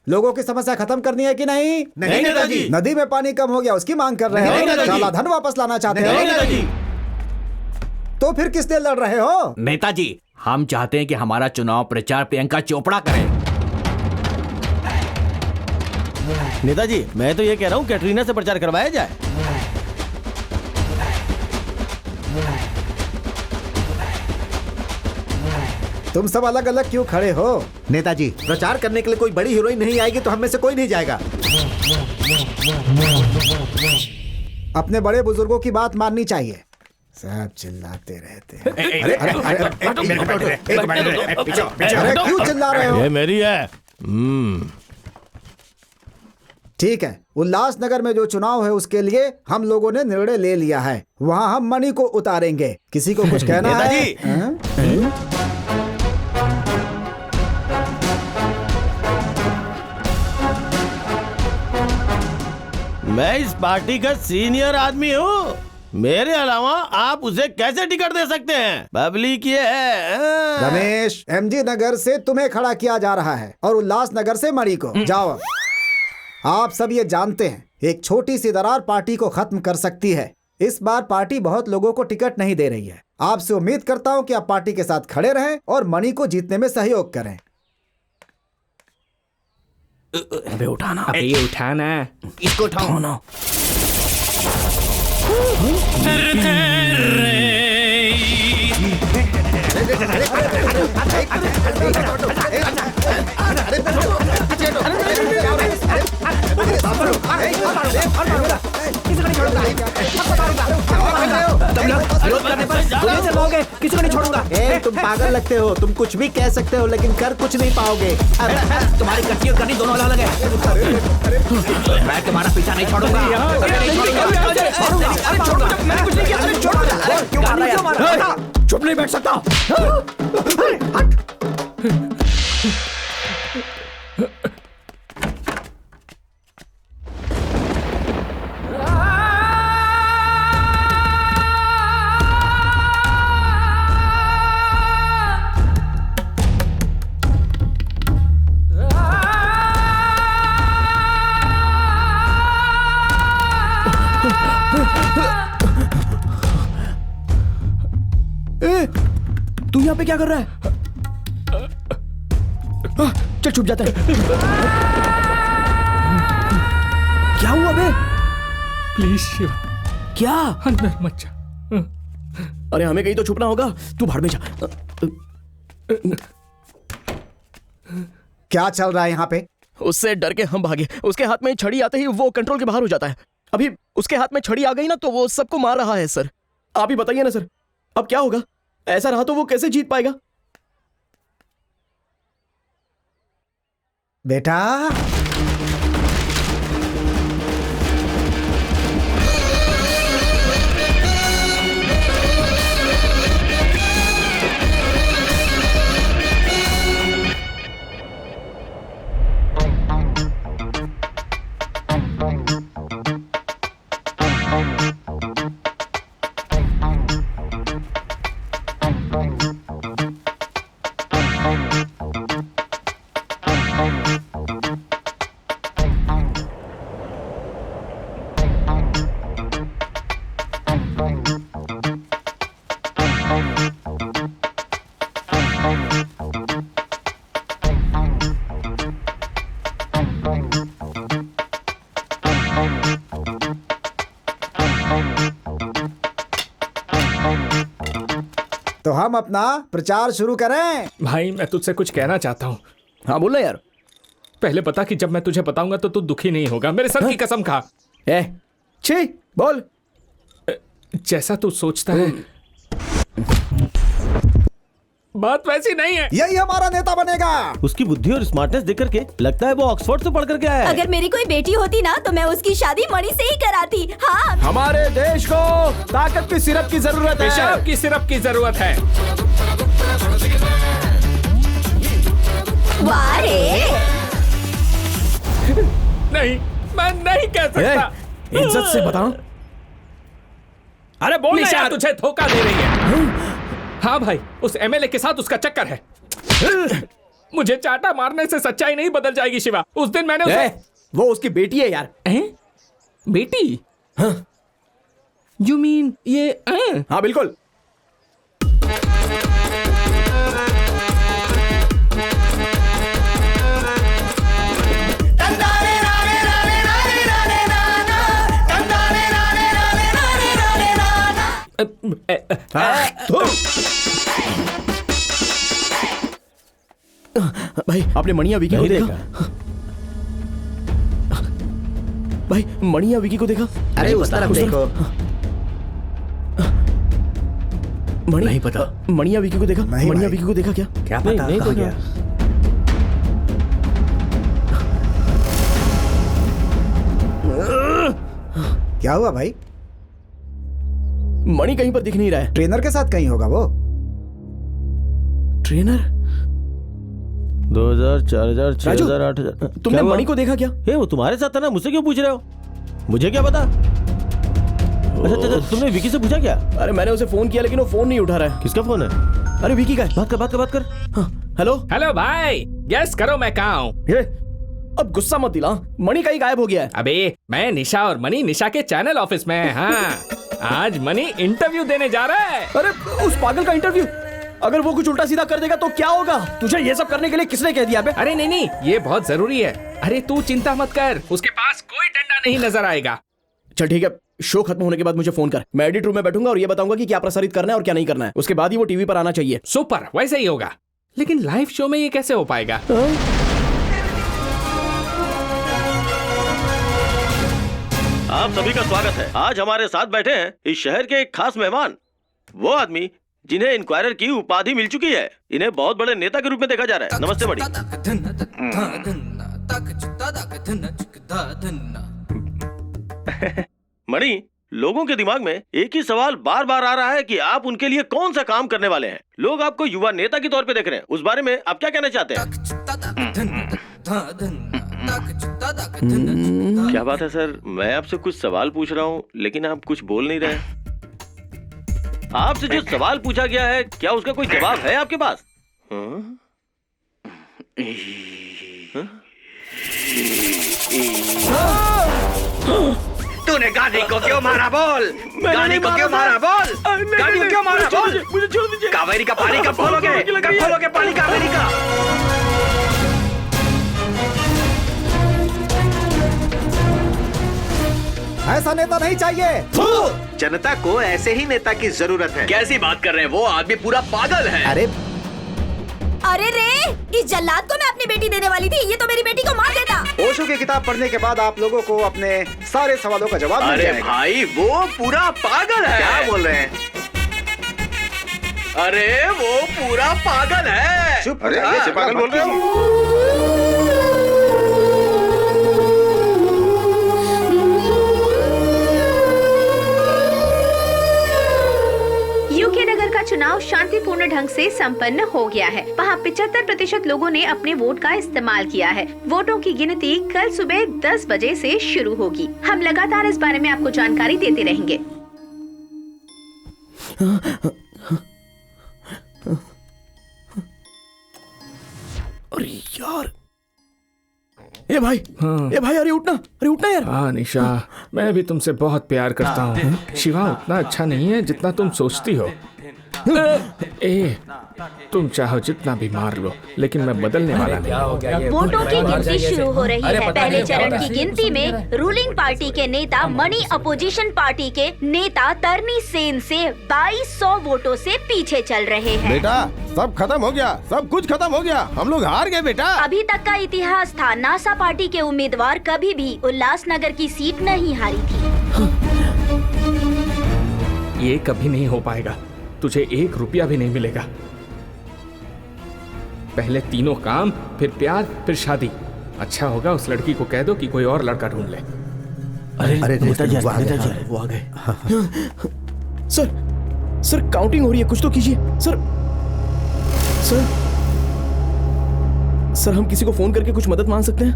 Speaker 10: लोगों की समस्या खत्म करनी है कि नहीं?
Speaker 2: नहीं नेताजी।
Speaker 10: नदी में पानी कम हो गया उसकी मांग कर रहे हो? काला धन वापस लाना चाहते हो? तो फिर किस लिए लड़ रहे हो?
Speaker 9: नेताजी हम चाहते हैं कि हमारा चुनाव प्रचार प्रियंका चोपड़ा करे।
Speaker 5: नेताजी मैं तो ये कह रहा हूँ कैटरीना से प्रचार करवाया जाए।
Speaker 10: तुम सब अलग अलग क्यों खड़े हो?
Speaker 2: नेताजी प्रचार करने के लिए कोई बड़ी हीरोइन नहीं आएगी तो हम में से कोई नहीं जाएगा।
Speaker 10: अपने बड़े बुजुर्गों की बात माननी चाहिए। सब चिल्लाते रहते हैं। अरे क्यों चिल्ला रहे हो?
Speaker 5: ये मेरी है।
Speaker 10: ठीक है, उल्लासनगर में जो चुनाव है उसके लिए हम लोगों ने निर्णय ले लिया है। वहाँ हम मणि को उतारेंगे। किसी को कुछ कहना है?
Speaker 5: मैं इस पार्टी का सीनियर आदमी हूँ। मेरे अलावा आप उसे कैसे टिकट दे सकते हैं? पब्लिक ये है।
Speaker 10: रमेश, एमजी नगर से तुम्हें खड़ा किया जा रहा है और उल्लासनगर से मणि को। जाओ। आप सब ये जानते हैं एक छोटी सी दरार पार्टी को खत्म कर सकती है। इस बार पार्टी बहुत लोगों को टिकट नहीं दे रही है। आपसे उम्मीद करता हूँ कि आप पार्टी के साथ खड़े रहें और मणि को जीतने में सहयोग करें।
Speaker 1: अबे उठाना।
Speaker 3: अबे ये उठाना।
Speaker 9: इसको उठाओ ना। किसी को नहीं छोड़ूंगा।
Speaker 2: तुम पागल लगते हो। तुम कुछ भी कह सकते हो लेकिन कर कुछ नहीं पाओगे।
Speaker 9: तुम्हारी कट्टी और करनी दोनों अलग अलग है। मैं तुम्हारा पीछा नहीं छोड़ूंगा।
Speaker 1: चुप नहीं बैठ सकता। तू यहाँ पे क्या कर रहा है? चल छुप जाता है। क्या हुआ बे?
Speaker 3: प्लीज शिव
Speaker 1: क्या?
Speaker 3: अंदर मत जा।
Speaker 1: अरे हमें कहीं तो छुपना होगा, तू भाड़ में जा।
Speaker 10: क्या चल रहा है यहाँ पे?
Speaker 1: उससे डर के हम भागे, उसके हाथ में छड़ी आते ही वो कंट्रोल के बाहर हो जाता है। अभी उसके हाथ में छड़ी आ गई ना तो वो सबको मार रहा है सर। आप ही बताइए ना सर, अब क्या होगा? ऐसा रहा तो वो कैसे जीत पाएगा?
Speaker 10: बेटा तो हम अपना प्रचार शुरू करें।
Speaker 3: भाई मैं तुझसे कुछ कहना चाहता हूँ।
Speaker 1: हाँ बोलना यार।
Speaker 3: पहले बता कि जब मैं तुझे बताऊंगा तो तू दुखी नहीं होगा। मेरे सर की कसम खा।
Speaker 1: छी बोल।
Speaker 3: जैसा तू सोचता है बात वैसी नहीं है।
Speaker 10: यही हमारा नेता बनेगा।
Speaker 5: उसकी बुद्धि और स्मार्टनेस देख करके लगता है वो ऑक्सफोर्ड से पढ़ करके आया है।
Speaker 8: अगर मेरी कोई बेटी होती ना तो मैं उसकी शादी मणि से ही कराती। हाँ
Speaker 1: हमारे देश को ताकत की सिरप की जरूरत है।
Speaker 3: पेशाब की सिरप की जरूरत है।
Speaker 8: वाह रे।
Speaker 3: नहीं मैं नहीं कह सकता।
Speaker 1: इज्जत से बताओ।
Speaker 3: अरे बोल यार, तुझे धोखा दे रही है। हाँ भाई, उस एमएलए के साथ उसका चक्कर है। मुझे चाटा मारने से सच्चाई नहीं बदल जाएगी शिवा। उस दिन मैंने उसे...
Speaker 1: वो उसकी बेटी है यार।
Speaker 3: बेटी? यू मीन ये?
Speaker 1: हाँ बिल्कुल। भाई आपने मणिया विकी को देखा? भाई मणिया विकी को देखा?
Speaker 9: अरे उस तरफ देखो।
Speaker 1: नहीं पता। मणिया विकी को देखा? मणिया विकी को देखा क्या?
Speaker 10: क्या पता? नहीं तो क्या? क्या हुआ भाई?
Speaker 1: मणि कहीं पर दिख नहीं रहा है।
Speaker 10: ट्रेनर के साथ कहीं होगा वो।
Speaker 1: ट्रेनर?
Speaker 5: 2000, 4000, 6000, 8000।
Speaker 1: तुमने मणि को देखा क्या?
Speaker 5: वो तुम्हारे साथ था ना, मुझसे क्यों पूछ रहे हो? मुझे क्या पता? अच्छा तुमने विकी से पूछा क्या?
Speaker 1: अरे मैंने उसे फोन किया लेकिन वो फोन नहीं उठा रहा है।
Speaker 5: किसका फोन है?
Speaker 1: अरे विकी का।
Speaker 5: बात कर।
Speaker 1: हेलो
Speaker 3: हेलो भाई, गेस करो मैं कहाँ हूँ?
Speaker 1: अब गुस्सा मत दिला, मणि कहीं गायब हो गया है।
Speaker 3: अबे मैं निशा और मणि निशा के चैनल ऑफिस में है। हाँ आज मणि इंटरव्यू देने जा रहा है।
Speaker 1: अरे उस पागल का इंटरव्यू? अगर वो कुछ उल्टा सीधा कर देगा तो क्या होगा? तुझे ये सब करने के लिए किसने कह दिया बे?
Speaker 3: अरे नहीं, ये बहुत जरूरी है। अरे तू चिंता मत कर, उसके पास कोई डंडा नहीं नजर आएगा।
Speaker 1: चल ठीक है, शो खत्म होने के बाद मुझे फोन कर। मैं एडिट रूम में बैठूंगा और ये बताऊंगा कि क्या प्रसारित करना है और क्या नहीं करना है। उसके बाद ही वो टीवी पर आना चाहिए।
Speaker 3: सुपर, वैसे ही होगा। लेकिन लाइव शो में ये कैसे हो पाएगा?
Speaker 12: आप सभी का स्वागत है। आज हमारे साथ बैठे हैं इस शहर के एक खास मेहमान, वो आदमी जिन्हें इंक्वायरर की उपाधि मिल चुकी है। इन्हें बहुत बड़े नेता के रूप में देखा जा रहा है। नमस्ते मणि। मणि, लोगों के दिमाग में एक ही सवाल बार बार आ रहा है कि आप उनके लिए कौन सा काम करने वाले हैं। लोग आपको युवा नेता के तौर पे देख रहे हैं, उस बारे में आप क्या कहना चाहते हैं? क्या बात है सर, मैं आपसे कुछ सवाल पूछ रहा हूँ लेकिन आप कुछ बोल नहीं रहे। आपसे जो सवाल पूछा गया है क्या उसका कोई जवाब है आपके पास?
Speaker 13: तूने गांधी को क्यों मारा बोल? गांधी को क्यों मारा बोल? गांधी को क्यों मारा बोल?
Speaker 1: मुझे छोड़ दीजिए।
Speaker 13: कावेरी का पानी कब खोलोगे? कब खोलोगे पानी कावेरी का?
Speaker 10: ऐसा नेता नहीं चाहिए।
Speaker 13: जनता को ऐसे ही नेता की जरूरत है।
Speaker 6: कैसी बात कर रहे हैं? वो आदमी पूरा पागल है।
Speaker 2: अरे
Speaker 8: अरे रे, इस जल्लाद को मैं अपनी बेटी देने वाली थी, ये तो मेरी बेटी को मार देता।
Speaker 10: ओशो की किताब पढ़ने के बाद आप लोगों को अपने सारे सवालों का जवाब मिल
Speaker 6: अरे
Speaker 10: जाएगा।
Speaker 6: भाई वो पूरा पागल है।
Speaker 13: क्या बोल रहे हैं?
Speaker 6: अरे वो पूरा पागल है।
Speaker 10: चुप।
Speaker 13: अरे ये पागल बोल रहे हो?
Speaker 14: यूके नगर का चुनाव शांतिपूर्ण ढंग से संपन्न हो गया है। वहाँ 75% लोगों ने अपने वोट का इस्तेमाल किया है। वोटों की गिनती कल सुबह 10 बजे से शुरू होगी। हम लगातार इस बारे में आपको जानकारी देते रहेंगे।
Speaker 1: अरे यार, ए भाई, ए भाई, अरे उठना यार।
Speaker 3: हाँ निशा, मैं भी तुमसे बहुत प्यार करता हूँ। शिवा उतना अच्छा नहीं है जितना तुम सोचती हो। तुम चाहो जितना भी मार लो, लेकिन मैं बदलने वाला नहीं।
Speaker 14: वोटों की गिनती शुरू हो रही है। पहले चरण की गिनती में रूलिंग पार्टी के नेता मणि अपोजिशन पार्टी के नेता तरनी सेन से 2200 वोटों से पीछे चल रहे हैं।
Speaker 7: बेटा सब खत्म हो गया, सब कुछ खत्म हो गया, हम लोग हार गए बेटा।
Speaker 14: अभी तक का इतिहास था, नासा पार्टी के उम्मीदवार कभी भी उल्लासनगर की सीट नहीं हारी थी।
Speaker 3: ये कभी नहीं हो पाएगा। तुझे 1 रुपया भी नहीं मिलेगा। पहले तीनों काम, फिर प्यार, फिर शादी। अच्छा होगा उस लड़की को कह दो कि कोई और लड़का ढूंढ ले।
Speaker 2: अरे नेताजी
Speaker 1: वो आ गए। सर काउंटिंग हो रही है, कुछ तो कीजिए सर हम किसी को फोन करके कुछ मदद मांग सकते हैं?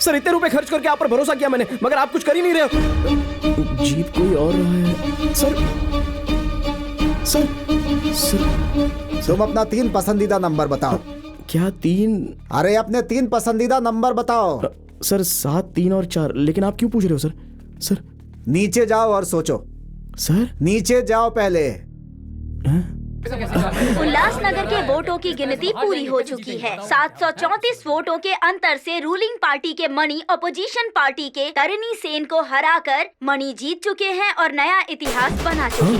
Speaker 1: सर इतने रुपए खर्च करके आप पर भरोसा किया मैंने, मगर आप कुछ कर ही नहीं रहे हो। जीत कोई और रहा है। सर
Speaker 10: तुम अपना 3 पसंदीदा नंबर बताओ।
Speaker 1: क्या 3?
Speaker 10: अरे अपने 3 पसंदीदा नंबर बताओ।
Speaker 1: सर 7, 3 और 4। लेकिन आप क्यों पूछ रहे हो सर?
Speaker 10: नीचे जाओ और सोचो।
Speaker 1: सर
Speaker 10: नीचे जाओ पहले।
Speaker 14: उल्लासनगर के वोटों की गिनती पूरी हो चुकी है। 734 वोटों के अंतर से रूलिंग पार्टी के मणि अपोजिशन पार्टी के तरनी सेन को हराकर मणि जीत चुके हैं और नया इतिहास बना चुके हैं।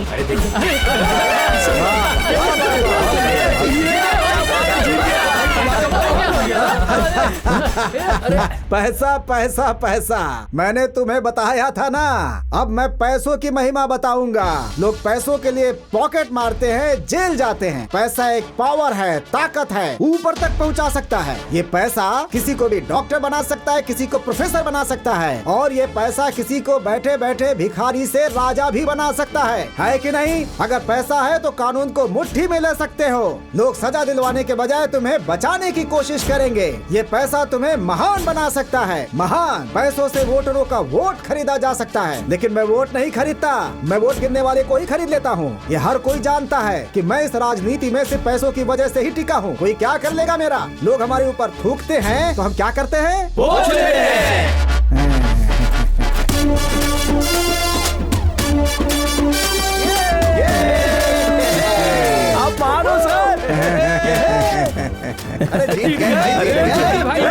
Speaker 10: पैसा पैसा पैसा, मैंने तुम्हें बताया था ना। अब मैं पैसों की महिमा बताऊंगा। लोग पैसों के लिए पॉकेट मारते हैं, जेल जाते हैं। पैसा एक पावर है, ताकत है, ऊपर तक पहुंचा सकता है। ये पैसा किसी को भी डॉक्टर बना सकता है, किसी को प्रोफेसर बना सकता है, और ये पैसा किसी को बैठे बैठे भिखारी से राजा भी बना सकता है कि नहीं? अगर पैसा है तो कानून को मुट्ठी में ले सकते हो। लोग सजा दिलवाने के बजाय तुम्हें बचाने की कोशिश करेंगे। ये पैसा तुम्हें महान बना सकता है, महान। पैसों से वोटरों का वोट खरीदा जा सकता है, लेकिन मैं वोट नहीं खरीदता, मैं वोट गिनने वाले को ही खरीद लेता हूँ। ये हर कोई जानता है कि मैं इस राजनीति में सिर्फ पैसों की वजह से ही टिका हूँ। कोई क्या कर लेगा मेरा? लोग हमारे ऊपर थूकते हैं तो हम क्या करते हैं?
Speaker 6: वोट लेते हैं।
Speaker 1: आप मानो सर।
Speaker 10: अरे जीत गए भाई।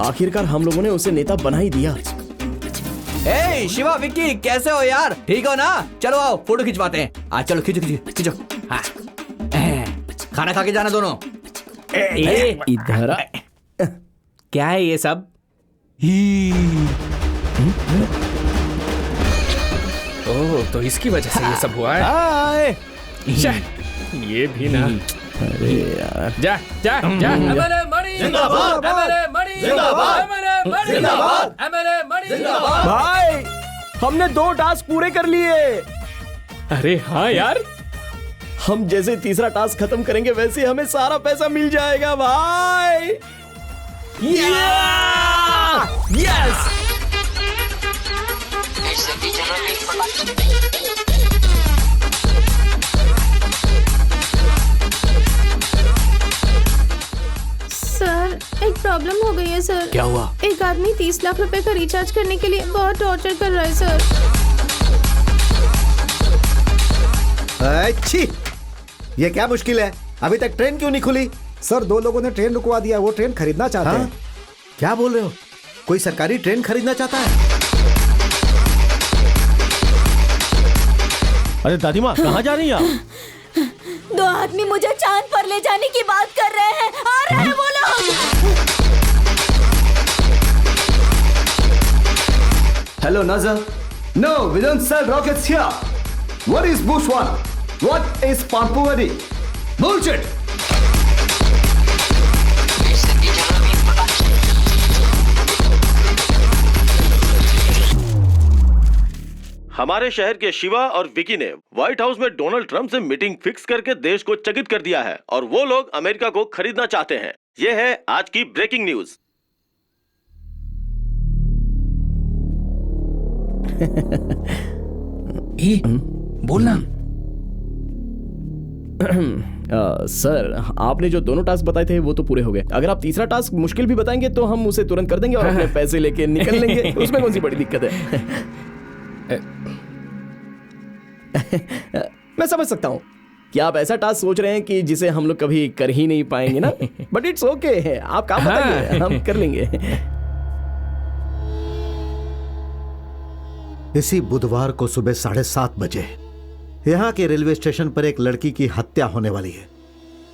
Speaker 1: आखिरकार हम लोगों ने उसे नेता बना ही दिया।
Speaker 9: ए शिवा, विक्की, कैसे हो यार? ठीक हो ना? चलो आओ फोटो खिंचवाते हैं। आज चलो खींचो। हाँ। खाना खा के जाना दोनों।
Speaker 1: इधर
Speaker 3: क्या है ये सब? ओह, तो इसकी वजह से ये सब हुआ है। ये भी ना।
Speaker 1: अरे यार,
Speaker 3: जा।
Speaker 1: भाई हमने 2 टास्क पूरे कर लिए।
Speaker 3: अरे हाँ यार,
Speaker 1: हम जैसे तीसरा टास्क खत्म करेंगे वैसे हमें सारा पैसा मिल जाएगा भाई। यस।
Speaker 15: प्रॉब्लम हो गई है सर।
Speaker 6: क्या हुआ?
Speaker 15: एक आदमी 30 लाख रुपए का रिचार्ज करने के लिए बहुत टॉर्चर कर रहा है सर।
Speaker 2: अच्छी, ये क्या मुश्किल है? अभी तक ट्रेन क्यों नहीं खुली?
Speaker 10: सर 2 लोगों ने ट्रेन रुकवा दिया, वो ट्रेन खरीदना चाहते हैं।
Speaker 2: क्या बोल रहे हो? कोई सरकारी ट्रेन खरीदना चाहता है?
Speaker 7: अरे दादी माँ कहाँ जा रही हैं आप?
Speaker 8: 2 आदमी मुझे चांद पर ले जाने की बात कर रहे हैं। आ रहे हैं वो लोग।
Speaker 16: Hello, Nazar. No, we don't sell rockets here. What is Bushwana? What is Pampuradi? Bullshit!
Speaker 12: हमारे शहर के शिवा और विकी ने व्हाइट हाउस में डोनाल्ड ट्रंप से मीटिंग फिक्स करके देश को चकित कर दिया है और वो लोग अमेरिका को खरीदना चाहते हैं। ये है आज की ब्रेकिंग न्यूज।
Speaker 3: बोलना।
Speaker 1: सर, आपने जो दोनों टास्क बताए थे वो तो पूरे हो गए। अगर आप तीसरा टास्क मुश्किल भी बताएंगे तो हम उसे तुरंत कर देंगे और अपने पैसे लेके निकल लेंगे। उसमें कौन सी बड़ी दिक्कत है? मैं समझ सकता हूँ कि आप ऐसा टास्क सोच रहे हैं कि जिसे हम लोग कभी कर ही नहीं पाएंगे ना, बट इट्स ओके है। आप काम बताइए, हम कर लेंगे।
Speaker 2: इसी बुधवार को सुबह 7:30 बजे यहाँ के रेलवे स्टेशन पर एक लड़की की हत्या होने वाली है।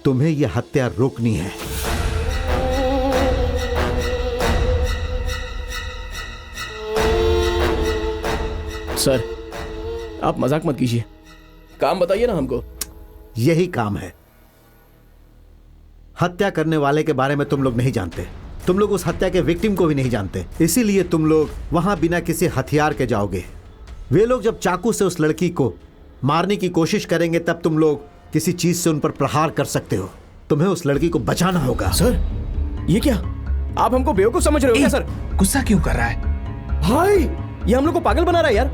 Speaker 2: तुम्हें यह हत्या रोकनी है।
Speaker 1: सर, आप मजाक मत कीजिए। काम बताइए ना हमको।
Speaker 2: यही काम है। हत्या करने वाले के बारे में तुम लोग नहीं जानते। तुम लोग उस हत्या के विक्टिम को भी नहीं जानते, इसीलिए तुम लोग वहां बिना किसी हथियार के जाओगे। वे लोग जब चाकू से उस लड़की को मारने की कोशिश करेंगे तब तुम लोग किसी चीज से उन पर प्रहार कर सकते हो। तुम्हें उस लड़की को बचाना होगा।
Speaker 1: सर, ये क्या? आप हमको बेवकूफ समझ रहे हो क्या? सर,
Speaker 3: गुस्सा क्यों कर रहा है?
Speaker 1: भाई, ये हम लोग को पागल बना रहा है यार।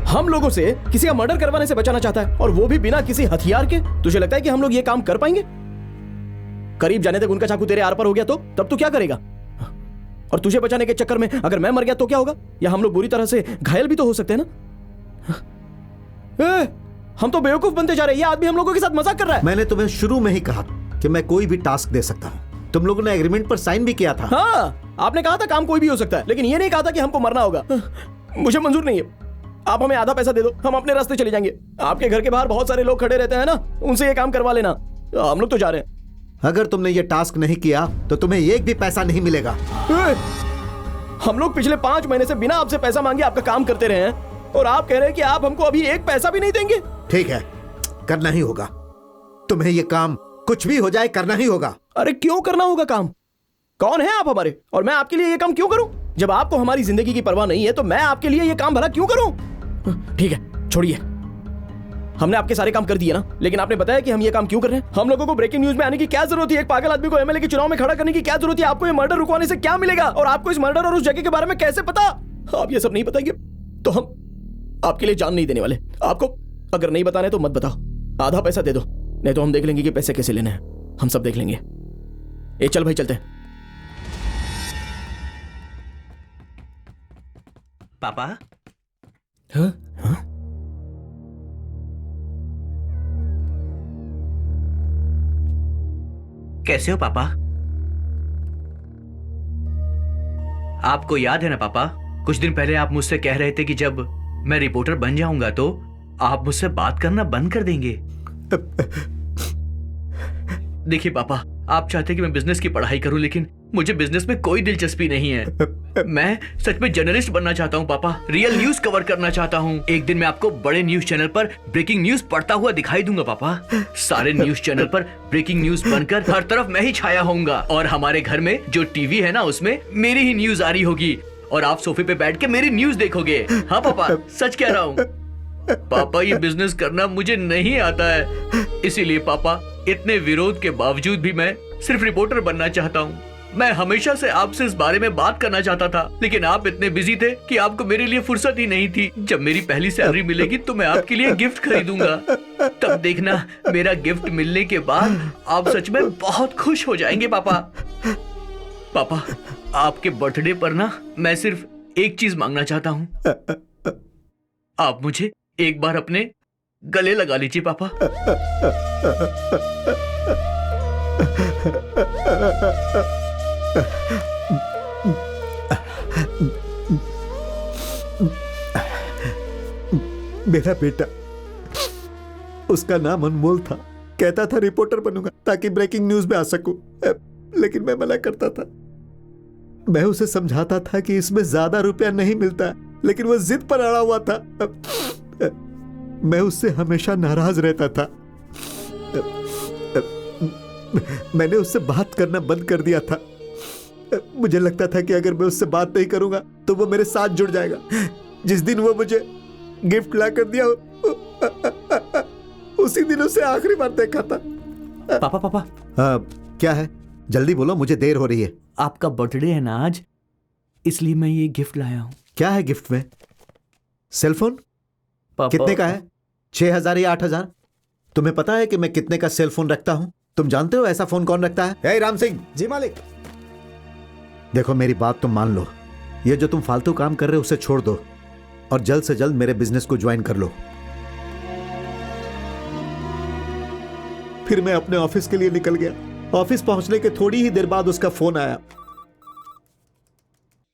Speaker 1: हम लोगों से किसी का मर्डर करवाने से बचाना चाहता है और वो भी बिना किसी हथियार के। तुझे लगता है कि हम लोग ये काम कर पाएंगे? करीब जाने तक उनका चाकू तेरे आर पर हो गया तो तब तू क्या करेगा? और तुझे बचाने के चक्कर में अगर मैं मर गया तो क्या होगा? या हम लोग बुरी तरह से घायल भी तो हो सकते हैं ना। हम तो बेवकूफ बनते जा रहे हैं। ये आदमी हम लोगों के साथ मजाक कर रहा है।
Speaker 2: मैंने तुम्हें शुरू में ही कहा कि मैं कोई भी टास्क दे सकता हूं। तुम लोगों ने एग्रीमेंट पर साइन भी किया था।
Speaker 1: हाँ, आपने कहा था काम कोई भी हो सकता है, लेकिन ये नहीं कहा था कि हमको मरना होगा। मुझे मंजूर नहीं है। आप हमें आधा पैसा दे दो, हम अपने रास्ते चले जाएंगे। आपके घर के बाहर बहुत सारे लोग खड़े रहते हैं ना, उनसे ये काम करवा लेना। हम लोग तो जा रहे हैं।
Speaker 2: अगर तुमने ये टास्क नहीं किया तो तुम्हें एक भी पैसा नहीं मिलेगा।
Speaker 1: हम लोग पिछले 5 महीने से बिना आपसे पैसा मांगे आपका काम करते रहे हैं और आप कह रहे हैं कि आप हमको अभी एक पैसा भी नहीं देंगे।
Speaker 2: ठीक है, करना ही होगा। तुम्हें ये काम कुछ भी हो जाए करना ही होगा।
Speaker 1: अरे क्यों करना होगा काम? कौन है आप हमारे और मैं आपके लिए ये काम क्यों करूं? जब आपको हमारी जिंदगी की परवाह नहीं है तो मैं आपके लिए ये काम भला क्यों करूं? ठीक है, छोड़िए। हमने आपके सारे काम कर दिए ना, लेकिन आपने बताया कि हम ये काम क्यों कर रहे हैं। हम लोगों को ब्रेकिंग न्यूज में आने की क्या जरूरत है? एक पागल आदमी को एमएलए के चुनाव में खड़ा करने की क्या जरूरत है? आपको ये मर्डर रुकवाने से क्या मिलेगा? और आपको इस मर्डर और उस जगह के बारे में कैसे पता? आप ये सब नहीं बताएंगे तो हम आपके लिए जान नहीं देने वाले। आपको अगर नहीं बताना है तो मत बताओ, आधा पैसा दे दो, नहीं तो हम देख लेंगे कि पैसे कैसे लेने हैं। हम सब देख लेंगे। ए चल भाई, चलते हैं।
Speaker 9: पापा?
Speaker 3: हाँ?
Speaker 1: हाँ?
Speaker 9: कैसे हो पापा? आपको याद है ना पापा, कुछ दिन पहले आप मुझसे कह रहे थे कि जब मैं रिपोर्टर बन जाऊंगा तो आप मुझसे बात करना बंद कर देंगे। देखिए पापा, आप चाहते कि मैं बिजनेस की पढ़ाई करूं, लेकिन मुझे बिजनेस में कोई दिलचस्पी नहीं है। मैं सच में जर्नलिस्ट बनना चाहता हूं पापा, रियल न्यूज कवर करना चाहता हूं। एक दिन मैं आपको बड़े न्यूज चैनल पर ब्रेकिंग न्यूज पढ़ता हुआ दिखाई दूंगा पापा। सारे न्यूज चैनल पर ब्रेकिंग न्यूज बनकर हर तरफ मैं ही छाया होऊंगा और हमारे घर में जो टीवी है ना उसमें मेरी ही न्यूज आ रही होगी और आप सोफे पे बैठ के मेरी न्यूज देखोगे। हाँ पापा, सच कह रहा हूँ। पापा, ये बिजनेस करना मुझे नहीं आता है, इसीलिए पापा इतने विरोध के बावजूद भी मैं सिर्फ रिपोर्टर बनना चाहता हूँ। मैं हमेशा से आपसे इस बारे में बात करना चाहता था, लेकिन आप इतने बिजी थे कि आपको मेरे लिए फुर्सत ही नहीं थी। जब मेरी पहली सैलरी मिलेगी तो मैं आपके लिए गिफ्ट खरीदूंगा। तब देखना, मेरा गिफ्ट मिलने के बाद आप सच में बहुत खुश हो जाएंगे पापा। पापा, आपके बर्थडे पर ना मैं सिर्फ एक चीज मांगना चाहता हूँ। आप मुझे एक बार अपने गले लगा लीजिए पापा।
Speaker 2: मेरा बेटा, उसका नाम अनमोल था। कहता था रिपोर्टर बनूंगा ताकि ब्रेकिंग न्यूज में आ सकूं, लेकिन मैं मना करता था। मैं उसे समझाता था कि इसमें ज्यादा रुपया नहीं मिलता, लेकिन वह जिद पर अड़ा हुआ था। मैं उससे हमेशा नाराज रहता था। मैंने उससे बात करना बंद कर दिया था। मुझे लगता था कि अगर मैं उससे बात नहीं करूंगा तो वो मेरे साथ जुड़ जाएगा। जिस दिन वो मुझे गिफ्ट ला कर दिया, उसी दिन उसे आखिरी बार देखा था।
Speaker 5: पापा
Speaker 2: क्या है? जल्दी बोलो, मुझे देर हो रही है।
Speaker 5: आपका बर्थडे है ना आज, इसलिए मैं ये गिफ्ट लाया हूँ।
Speaker 2: क्या है गिफ्ट में? सेलफोन? कितने का है? 6,000 या 8,000? तुम्हें पता है कि मैं कितने का सेलफोन रखता हूँ? तुम जानते हो ऐसा फोन कौन रखता है? हे राम सिंह।
Speaker 10: जी मालिक।
Speaker 2: देखो, मेरी बात तुम मान लो। ये जो तुम फालतू काम कर रहे हो उसे छोड़ दो और जल्द से जल्द मेरे बिजनेस को ज्वाइन कर लो। फिर मैं अपने ऑफिस के लिए निकल गया। ऑफिस पहुंचने के थोड़ी ही देर बाद उसका फोन आया।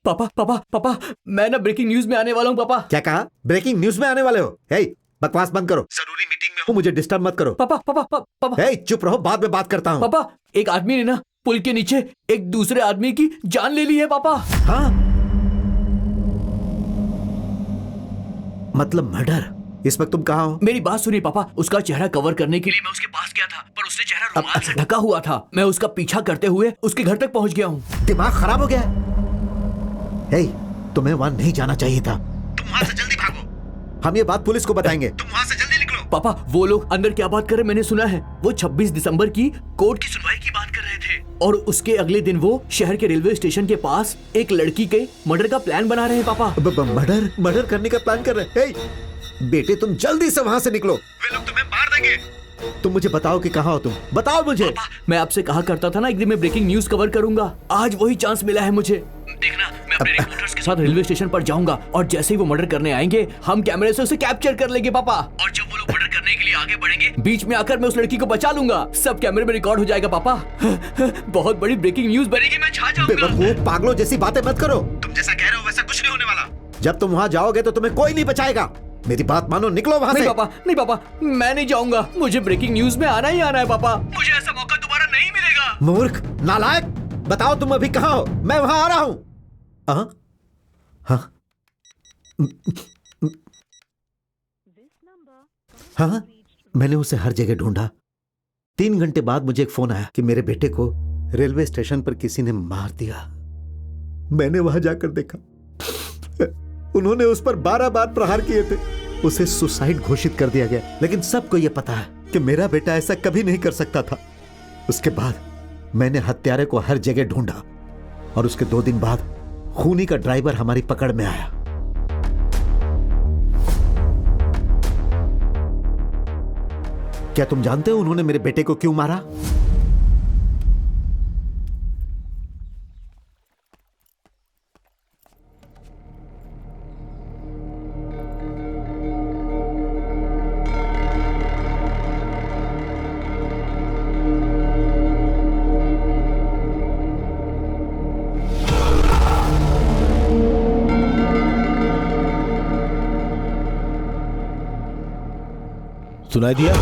Speaker 5: पापा, मैं ना ब्रेकिंग न्यूज में आने वाला हूँ। पापा।
Speaker 2: क्या कहा? ब्रेकिंग न्यूज में आने वाले हो? हे, बकवास बंद करो। जरूरी मीटिंग में हूँ, मुझे डिस्टर्ब मत करो।
Speaker 5: पापा।
Speaker 2: हे, चुप रहो, बाद में बात करता हूँ।
Speaker 5: पापा, एक आदमी ने ना पुल के नीचे एक दूसरे आदमी की जान ले ली है। पापा।
Speaker 2: हाँ? मतलब मर्डर? इस वक्त तुम कहाँ हो?
Speaker 5: मेरी बात सुनिए पापा, उसका चेहरा कवर करने के लिए मैं उसके पास गया था, पर उसने चेहरा रुमाल से ढका हुआ था। मैं उसका पीछा करते हुए उसके घर तक पहुंच गया हूँ।
Speaker 2: दिमाग खराब हो गया है? हे, तुम्हें वहां नहीं जाना चाहिए था। तुम वहां से जल्दी भागो। हम ये बात पुलिस को बताएंगे। तुम वहां से जल्दी निकलो।
Speaker 5: पापा, वो लोग अंदर क्या बात कर रहे मैंने सुना है। वो 26 दिसंबर की कोर्ट की सुनवाई की बात कर रहे थे और उसके अगले दिन वो शहर के रेलवे स्टेशन के पास एक लड़की के मर्डर का प्लान बना रहे हैं। पापा,
Speaker 2: मर्डर करने का प्लान कर रहे हैं? बेटे, तुम जल्दी से वहां से निकलो। वे लोग तुम्हें मार देंगे। तुम मुझे बताओ कि कहाँ हो तुम। बताओ मुझे।
Speaker 5: पापा, मैं आपसे कहा करता था ना एक दिन मैं ब्रेकिंग न्यूज कवर करूंगा। आज वही चांस मिला है मुझे। देखना, मैं अपने रिपोर्टर्स के साथ रेलवे स्टेशन पर जाऊंगा और जैसे ही वो मर्डर करने आएंगे हम कैमरे से उसे कैप्चर कर लेंगे। पापा, और जब वो लोग मर्डर करने के लिए आगे बढ़ेंगे, बीच में आकर मैं उस लड़की को बचा लूंगा। सब कैमरे में रिकॉर्ड हो जाएगा। पापा, बहुत बड़ी ब्रेकिंग न्यूज बनेगी। मैं छा जाऊंगा।
Speaker 2: बेवकूफ, पागलों जैसी बातें मत करो। तुम जैसा कह रहे हो वैसा कुछ नहीं होने वाला। जब तुम वहां जाओगे तो तुम्हें कोई नहीं बचाएगा। मेरी बात मानो, निकलो वहां से।
Speaker 5: नहीं पापा, मैं नहीं जाऊंगा। मुझे ब्रेकिंग न्यूज में आना ही आना है। पापा, मुझे ऐसा मौका दोबारा नहीं मिलेगा।
Speaker 2: मूर्ख, नालायक, बताओ तुम अभी कहाँ हो? मैं वहां आ रहा हूं। हाँ, मैंने उसे हर जगह ढूंढा। 3 घंटे बाद मुझे एक फोन आया कि मेरे बेटे को रेलवे स्टेशन पर किसी ने मार दिया। मैंने वहां जाकर देखा, उन्होंने उस पर 12 बार प्रहार किए थे। उसे सुसाइड घोषित कर दिया गया, लेकिन सबको यह पता है कि मेरा बेटा ऐसा कभी नहीं कर सकता था। उसके बाद मैंने हत्यारे को हर जगह ढूंढा और उसके 2 दिन बाद खूनी का ड्राइवर हमारी पकड़ में आया। क्या तुम जानते हो उन्होंने मेरे बेटे को क्यों मारा?
Speaker 6: सुनाई दिया?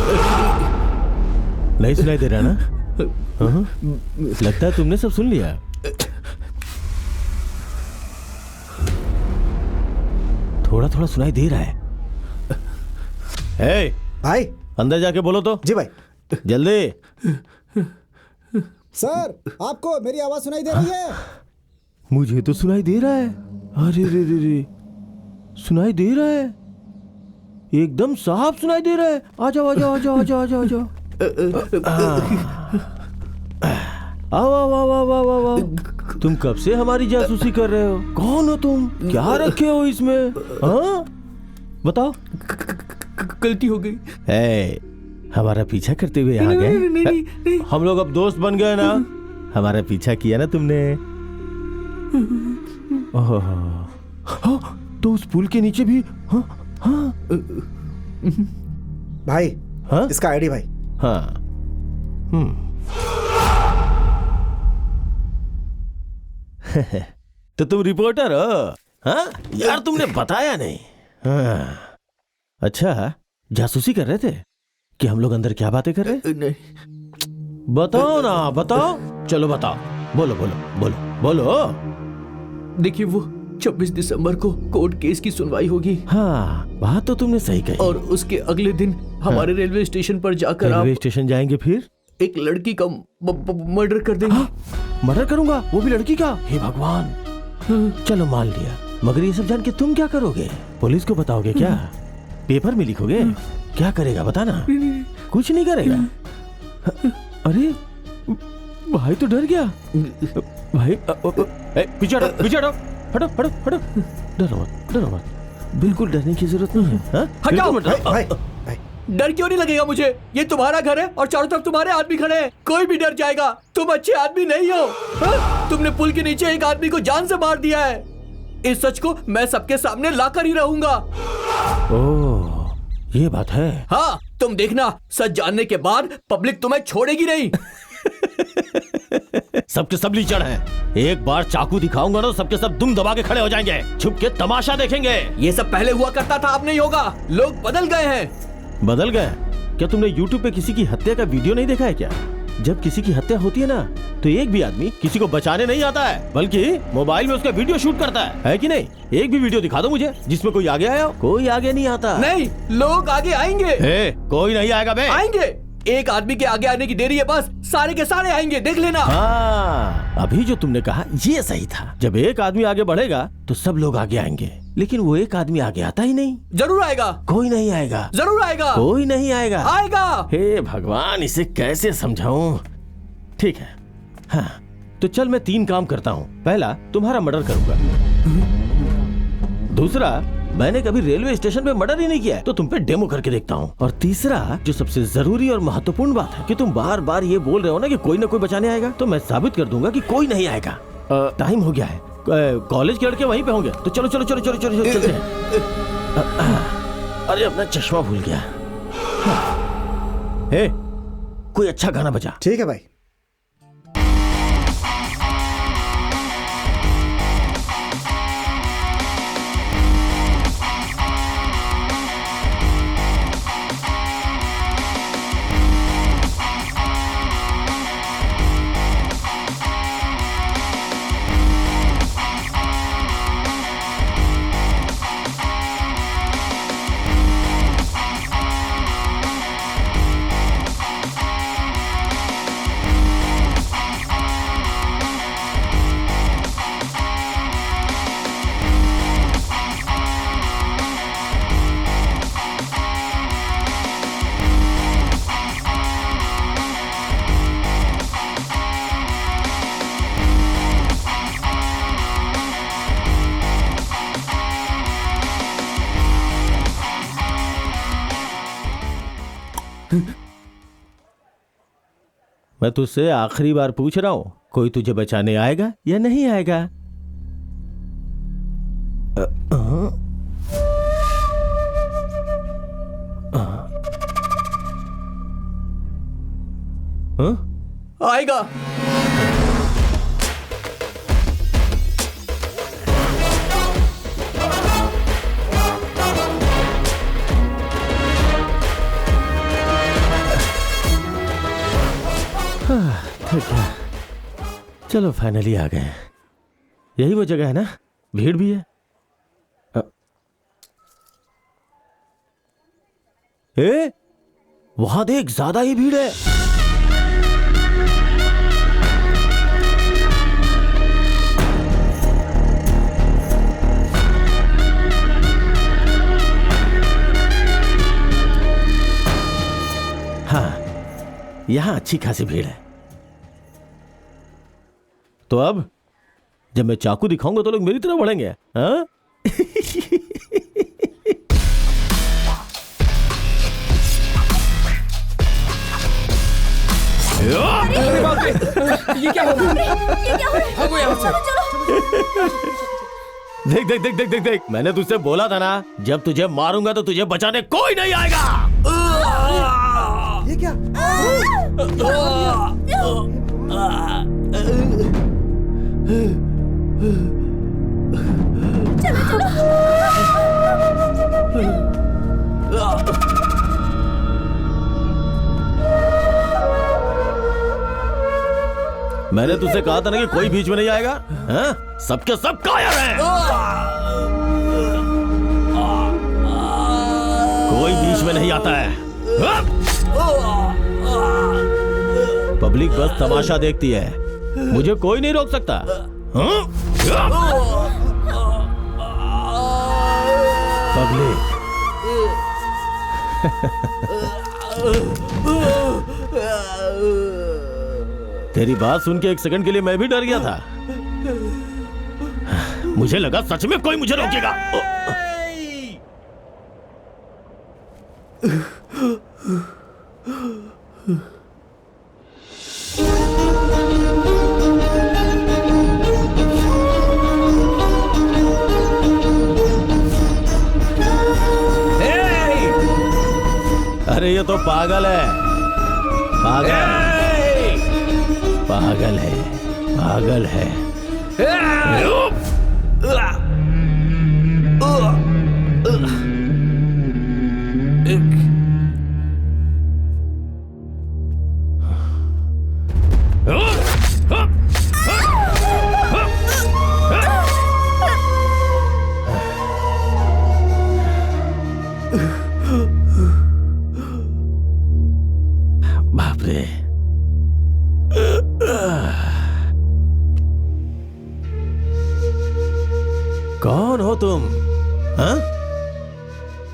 Speaker 6: नहीं सुनाई दे रहा ना? लगता है तुमने सब सुन लिया। थोड़ा थोड़ा सुनाई दे रहा है। हे
Speaker 10: भाई,
Speaker 6: अंदर जाके बोलो तो।
Speaker 10: जी भाई।
Speaker 6: जल्दी।
Speaker 10: सर, आपको मेरी आवाज सुनाई दे रही है?
Speaker 6: मुझे तो सुनाई दे रहा है। अरे रे रे रे, सुनाई दे रहा है, एकदम साफ सुनाई दे रहा है। आ जाओ आ जाओ आ जाओ आ जाओ आ जाओ आ जाओ। आओ आओ आओ आओ आओ आओ। तुम कब से हमारी जासूसी कर रहे हो? कौन हो तुम? क्या रखे हो इसमें? हाँ बताओ।
Speaker 5: गलती हो गई।
Speaker 6: हमारा पीछा करते हुए आ गए। हम लोग अब दोस्त बन गए ना। हमारा पीछा किया ना तुमने।
Speaker 7: तो उस पुल के नीचे भी
Speaker 10: भाई
Speaker 7: हाँ?
Speaker 10: इसका आईडी भाई।
Speaker 7: हाँ। तो तुम रिपोर्टर हो? हाँ यार, तुमने बताया नहीं। हाँ। अच्छा, जासूसी कर रहे थे कि हम लोग अंदर क्या बातें कर रहे?
Speaker 1: नहीं।
Speaker 7: बताओ ना, बताओ। चलो बताओ, बोलो बोलो बोलो बोलो।
Speaker 1: देखिए, वो 26 दिसंबर को कोर्ट केस की सुनवाई होगी।
Speaker 7: हाँ, बात तो तुमने सही कही।
Speaker 1: और उसके अगले दिन हमारे रेलवे स्टेशन पर जाकर आप
Speaker 7: रेलवे स्टेशन जाएंगे, फिर
Speaker 1: एक लड़की का मर्डर कर देंगे।
Speaker 7: हाँ? मर्डर करूंगा, वो भी लड़की का? हे भगवान। चलो मान लिया, मगर ये सब जान के तुम क्या करोगे? पुलिस को बताओगे क्या? पेपर में लिखोगे? क्या करेगा बताना? कुछ नहीं करेगा। अरे भाई तो डर गया। भाई पीछे हटो, पीछे हटो, हटो हटो हटो। डरो मत, डरो मत, बिल्कुल डरने की जरूरत नहीं है।
Speaker 1: हटाओ
Speaker 7: मत।
Speaker 10: भाई, भाई।
Speaker 1: डर क्यों नहीं लगेगा मुझे? ये तुम्हारा घर है और चारों तरफ तुम्हारे आदमी खड़े हैं। कोई भी डर जाएगा। तुम अच्छे आदमी नहीं हो। तुमने पुल के नीचे एक आदमी को जान से मार दिया है। इस सच को मैं सबके सामने लाकर ही रहूंगा।
Speaker 7: ओह, ये बात है।
Speaker 1: हाँ, तुम देखना, सच जानने के बाद पब्लिक तुम्हें छोड़ेगी नहीं।
Speaker 7: सबके सब लीचड़ हैं। एक बार चाकू दिखाऊंगा ना, सबके सब दुम दबा के खड़े हो जाएंगे, छुप के तमाशा देखेंगे।
Speaker 1: ये सब पहले हुआ करता था, अब नहीं होगा। लोग बदल गए हैं।
Speaker 7: बदल गए? क्या तुमने YouTube पे किसी की हत्या का वीडियो नहीं देखा है क्या? जब किसी की हत्या होती है ना, तो एक भी आदमी किसी को बचाने नहीं आता है, बल्कि मोबाइल में उसका वीडियो शूट करता है कि नहीं? एक भी वीडियो दिखा दो मुझे जिसमें कोई आगे आया हो। कोई आगे नहीं आता।
Speaker 1: नहीं, लोग आगे आएंगे।
Speaker 7: कोई नहीं आएगा बे।
Speaker 1: आएंगे। एक आदमी के आगे आने की देरी है, बस सारे के सारे आएंगे, देख लेना।
Speaker 7: हाँ, अभी जो तुमने कहा ये सही था। जब एक आदमी आगे बढ़ेगा तो सब लोग आगे आएंगे, लेकिन वो एक आदमी आगे आता ही नहीं।
Speaker 1: जरूर आएगा।
Speaker 7: कोई नहीं आएगा।
Speaker 1: जरूर आएगा।
Speaker 7: कोई नहीं आएगा।
Speaker 1: आएगा।
Speaker 7: हे भगवान, इसे कैसे समझाऊं? ठीक है, हाँ, तो चल मैं 3 काम करता हूँ। पहला, तुम्हारा मर्डर करूंगा। दूसरा, मैंने कभी रेलवे स्टेशन पे मर्डर ही नहीं किया है, तो तुम पे डेमो करके देखता हूँ। और तीसरा, जो सबसे जरूरी और महत्वपूर्ण बात है कि तुम बार बार ये बोल रहे हो ना कि कोई ना कोई बचाने आएगा, तो मैं साबित कर दूंगा कि कोई नहीं आएगा। टाइम हो गया है, कॉलेज के लड़के वहीं पे होंगे, तो चलो चलो चलो चलो चलो चलते हैं। अरे अपना चश्मा भूल गया। हे, कोई अच्छा गाना बजा।
Speaker 10: ठीक है भाई।
Speaker 7: मैं तुझसे आखिरी बार पूछ रहा हूं, कोई तुझे बचाने आएगा या नहीं आएगा?
Speaker 1: आएगा।
Speaker 7: ठीक है, चलो फाइनली आ गए। यही वो जगह है ना? भीड़ भी है। वहां देख, ज्यादा ही भीड़ है। हाँ, यहां अच्छी खासी भीड़ है। तो अब जब मैं चाकू दिखाऊंगा तो लोग मेरी तरफ बढ़ेंगे। हाँ?
Speaker 3: अरे बाप रे, ये क्या हो रहा है?
Speaker 4: ये क्या हो रहा है?
Speaker 3: भागो यहाँ से।
Speaker 4: चलो चलो
Speaker 6: देख देख देख देख देख देख, मैंने तुझसे बोला था ना, जब तुझे मारूंगा तो तुझे बचाने कोई नहीं आएगा।
Speaker 10: ये क्या?
Speaker 6: मैंने तुझसे कहा था ना कि कोई बीच में नहीं आएगा। हाँ? सबके सब कायर हैं। कोई बीच में नहीं आता है। पब्लिक बस तमाशा देखती है, मुझे कोई नहीं रोक सकता। पब्लिक तेरी बात सुन के एक सेकंड के लिए मैं भी डर गया था। मुझे लगा सच में कोई मुझे रोकेगा। अरे ये तो पागल है, पागल है, पागल है। बाप रे, कौन हो तुम? हाँ?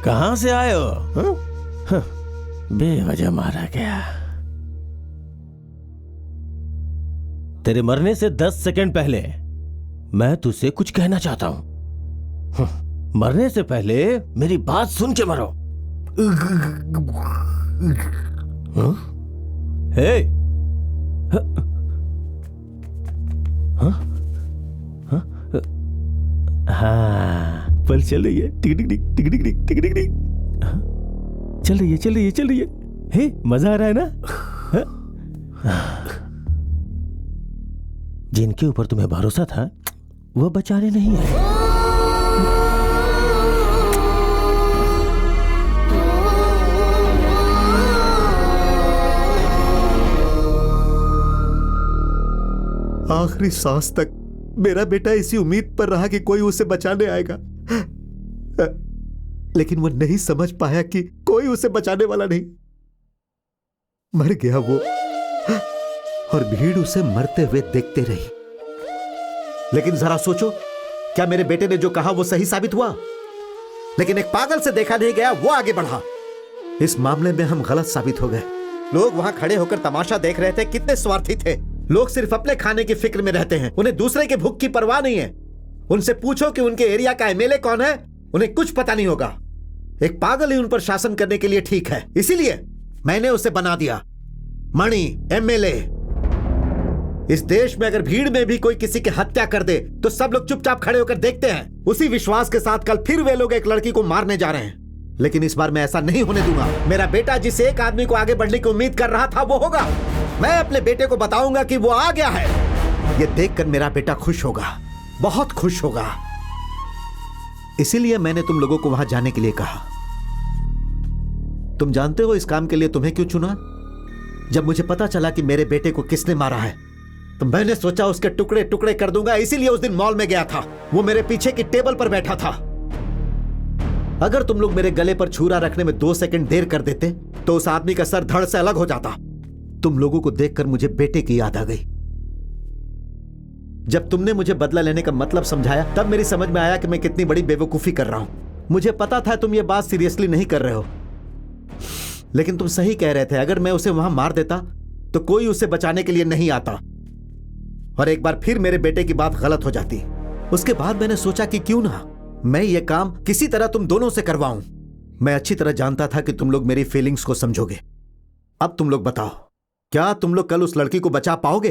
Speaker 6: कहां से आए हो? हाँ? बेवजह मारा गया। तेरे मरने से 10 सेकंड पहले मैं तुझसे कुछ कहना चाहता हूं। मरने से पहले मेरी बात सुन के मरो। हे, हाँ, पल चल रही है, टिक टिक टिक टिक टिक टिक टिक टिक टिक, चल रही है, चल रही है, चल रही है। हे, मजा आ रहा है ना? जिनके ऊपर तुम्हें भरोसा था वो बेचारे नहीं है।
Speaker 2: आखिरी सांस तक मेरा बेटा इसी उम्मीद पर रहा कि कोई उसे बचाने आएगा, लेकिन वो नहीं समझ पाया कि कोई उसे बचाने वाला नहीं। मर गया वो, और भीड़ उसे मरते हुए देखते रही। लेकिन जरा सोचो, क्या मेरे बेटे ने जो कहा वो सही साबित हुआ? लेकिन एक पागल से देखा नहीं गया, वो आगे बढ़ा। इस मामले में हम गलत साबित हो गए। लोग वहां खड़े होकर तमाशा देख रहे थे, कितने स्वार्थी थे। लोग सिर्फ अपने खाने की फिक्र में रहते हैं, उन्हें दूसरे के भूख की परवाह नहीं है। उनसे पूछो कि उनके एरिया का एमएलए कौन है, उन्हें कुछ पता नहीं होगा। एक पागल ही उन पर शासन करने के लिए ठीक है, इसीलिए मैंने उसे बना दिया मणि एमएलए। इस देश में अगर भीड़ में भी कोई किसी की हत्या कर दे तो सब लोग चुपचाप खड़े होकर देखते हैं। उसी विश्वास के साथ कल फिर वे लोग एक लड़की को मारने जा रहे हैं, लेकिन इस बार मैं ऐसा नहीं होने दूंगा। मेरा बेटा जिस एक आदमी को आगे बढ़ने की उम्मीद कर रहा था वो होगा। मैं अपने बेटे को बताऊंगा कि वो आ गया है। ये देखकर मेरा बेटा खुश होगा, बहुत खुश होगा। इसीलिए मैंने तुम लोगों को वहां जाने के लिए कहा। तुम जानते हो इस काम के लिए तुम्हें क्यों चुना? जब मुझे पता चला कि मेरे बेटे को किसने मारा है तो मैंने सोचा उसके टुकड़े टुकड़े कर दूंगा। इसीलिए उस दिन मॉल में गया था। वो मेरे पीछे की टेबल पर बैठा था। अगर तुम लोग मेरे गले पर छुरा रखने में 2 सेकंड देर कर देते तो उस आदमी का सर धड़ से अलग हो जाता। तुम लोगों को देखकर मुझे बेटे की याद आ गई। जब तुमने मुझे बदला लेने का मतलब समझाया तब मेरी समझ में आया कि मैं कितनी बड़ी बेवकूफी कर रहा हूं। मुझे पता था तुम ये बात सीरियसली नहीं कर रहे हो, लेकिन तुम सही कह रहे थे। अगर मैं उसे वहां मार देता तो कोई उसे बचाने के लिए नहीं आता और एक बार फिर मेरे बेटे की बात गलत हो जाती। उसके बाद मैंने सोचा कि क्यों ना मैं ये काम किसी तरह तुम दोनों से करवाऊं। मैं अच्छी तरह जानता था कि तुम लोग मेरी फीलिंग्स को समझोगे। अब तुम लोग बताओ, क्या तुम लोग कल उस लड़की को बचा पाओगे?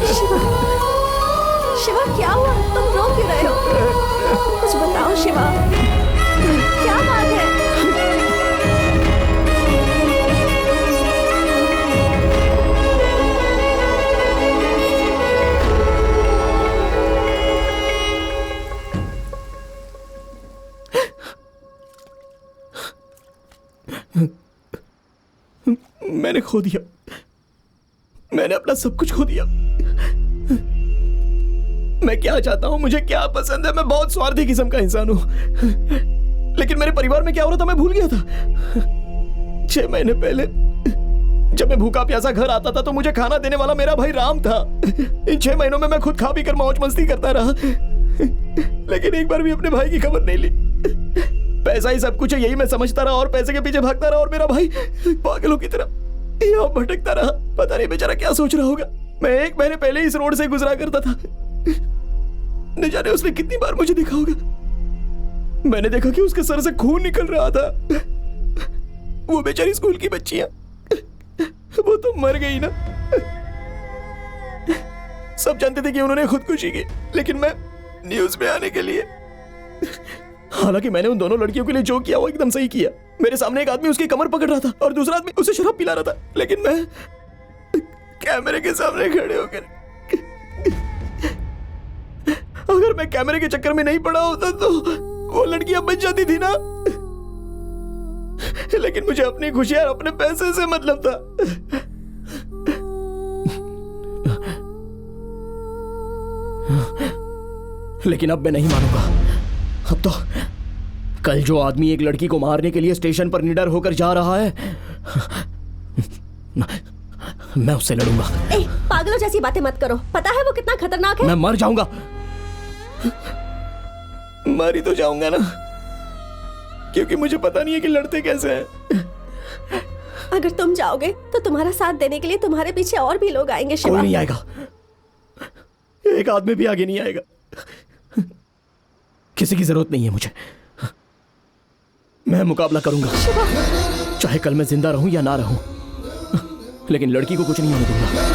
Speaker 4: शिवा क्या हुआ? तुम रो क्यों रहे हो? कुछ बताओ शिवा, क्या बात है?
Speaker 1: मैंने खो दिया, मैंने अपना सब कुछ खो दिया। मैं क्या चाहता हूं, मुझे क्या पसंद है, मैं बहुत स्वार्थी किस्म का इंसान हूं। लेकिन मेरे परिवार में क्या हो रहा था मैं भूल गया था। 6 महीने पहले जब मैं भूखा प्यासा घर आता था तो मुझे खाना देने वाला मेरा भाई राम था। इन 6 महीनों में मैं खुद खा पी कर मौज मस्ती करता रहा, लेकिन एक बार भी अपने भाई की खबर नहीं ली। पैसा ही सब कुछ है यही मैं समझता रहा और पैसे के पीछे भागता रहा, और मेरा भाई पागलों की तरह यहाँ भटकता रहा। पता नहीं बेचारा क्या सोच रहा होगा। मैं 1 महीने पहले इस रोड से गुजरा करता था, न जाने उसने कितनी बार मुझे देखा होगा। मैंने देखा कि उसके सर से खून निकल रहा था। वो बेचारी स्कूल की बच्चियां, वो तो मर गई ना। सब जानते थे कि उन्होंने खुदकुशी की, लेकिन मैं न्यूज में आने के लिए, हालांकि मैंने उन दोनों लड़कियों के लिए जो किया वो एकदम सही किया। मेरे सामने एक आदमी उसकी कमर पकड़ रहा था और दूसरा आदमी उसे शराब पिला रहा था, लेकिन मैं कैमरे के सामने खड़े होकर, अगर मैं कैमरे के चक्कर में नहीं पड़ा होता तो वो लड़कियां बच जाती थी ना। लेकिन मुझे अपनी खुशी और अपने पैसे से मतलब था। लेकिन अब मैं नहीं मानूंगा। अब तो कल जो आदमी एक लड़की को मारने के लिए स्टेशन पर निडर होकर जा रहा है, मैं उससे लड़ूंगा।
Speaker 4: पागलों जैसी बातें मत करो, पता है वो कितना खतरनाक है।
Speaker 1: मैं मर जाऊंगा, मर ही तो जाऊंगा ना, क्योंकि मुझे पता नहीं है कि लड़ते कैसे हैं।
Speaker 4: अगर तुम जाओगे तो तुम्हारा साथ देने के लिए तुम्हारे पीछे और भी लोग आएंगे शिवा।
Speaker 1: कोई नहीं आएगा, एक आदमी भी आगे नहीं आएगा। किसी की जरूरत नहीं है मुझे। मैं मुकाबला करूंगा, चाहे कल मैं जिंदा रहूं या ना रहूं, लेकिन लड़की को कुछ नहीं होने दूंगा।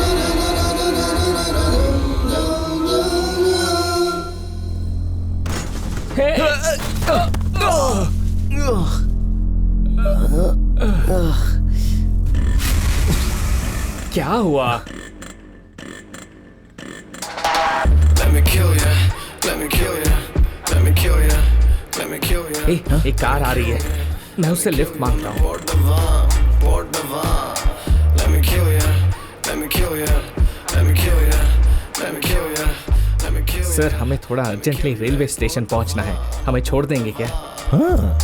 Speaker 3: क्या हुआ? एक कार आ रही है, मैं उससे लिफ्ट मांगता हूँ। सर हमें थोड़ा अर्जेंटली रेलवे स्टेशन पहुंचना है, हमें छोड़ देंगे क्या?
Speaker 1: हाँ।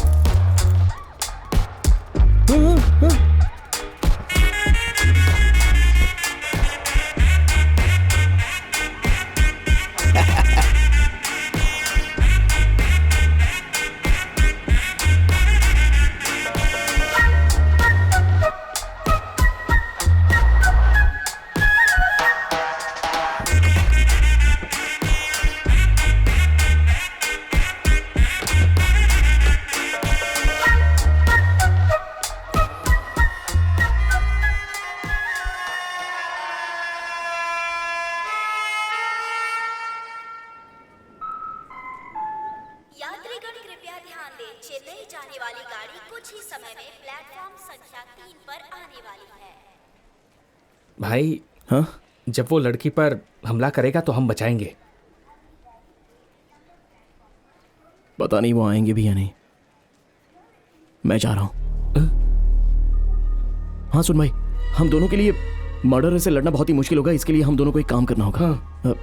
Speaker 14: यात्रीगण कृपया ध्यान दें, चेन्नई जाने वाली गाड़ी कुछ ही समय में प्लेटफॉर्म संख्या 3 पर आने वाली है।
Speaker 3: भाई
Speaker 1: हाँ?
Speaker 3: जब वो लड़की पर हमला करेगा तो हम बचाएंगे।
Speaker 1: पता नहीं वो आएंगे भी या नहीं। मैं जा रहा हूं। हाँ सुन भाई, हम दोनों के लिए मर्डर से लड़ना बहुत ही मुश्किल होगा, इसके लिए हम दोनों को एक काम करना होगा। हाँ।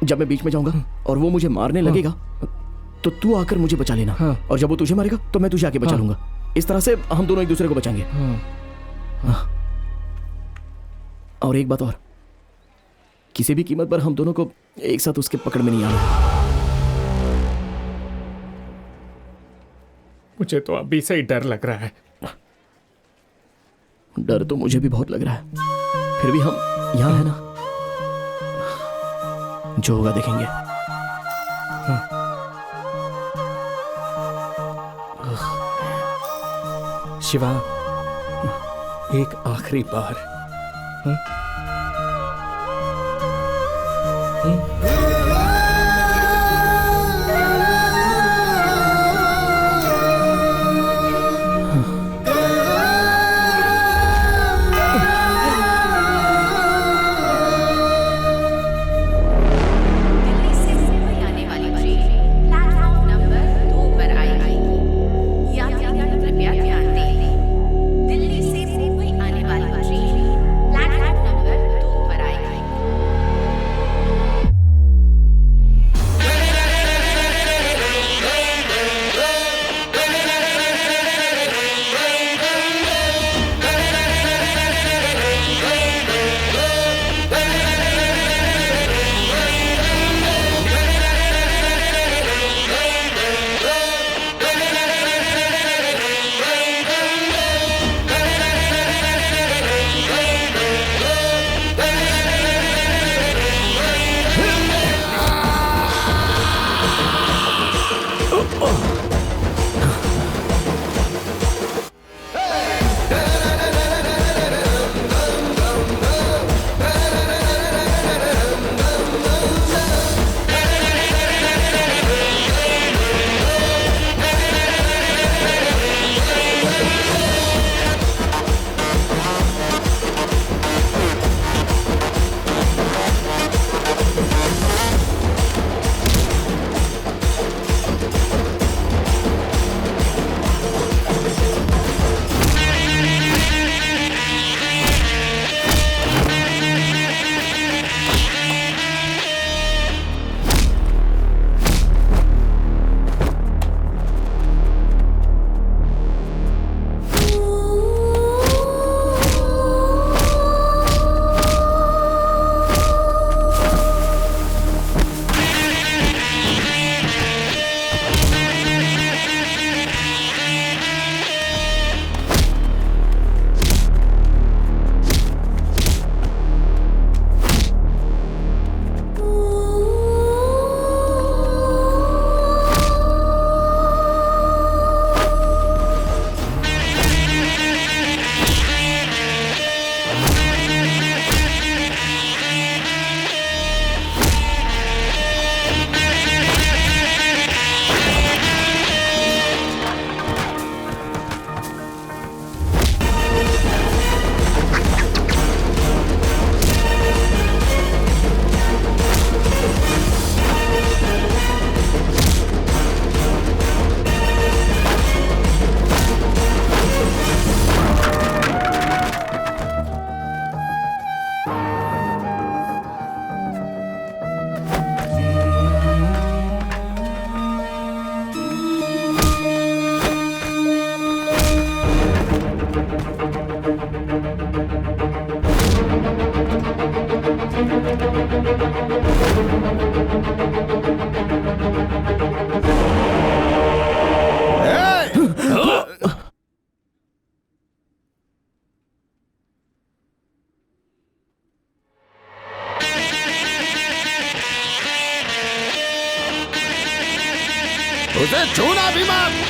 Speaker 1: जब मैं बीच में जाऊंगा और वो मुझे मारने लगेगा तो तू आकर मुझे बचा लेना। हाँ। और जब वो तुझे मारेगा तो मैं तुझे आके बचा लूंगा। इस तरह से हम दोनों एक दूसरे को बचाएंगे। हाँ। और एक बात और, किसी भी कीमत पर हम दोनों को एक साथ उसके पकड़ में नहीं आना।
Speaker 3: मुझे तो अभी से ही डर लग रहा है।
Speaker 1: डर तो मुझे भी बहुत लग रहा है, फिर भी हम यहां है ना, जो होगा देखेंगे।
Speaker 3: शिवा, एक आखिरी बार।
Speaker 7: उसे छूना भी मत।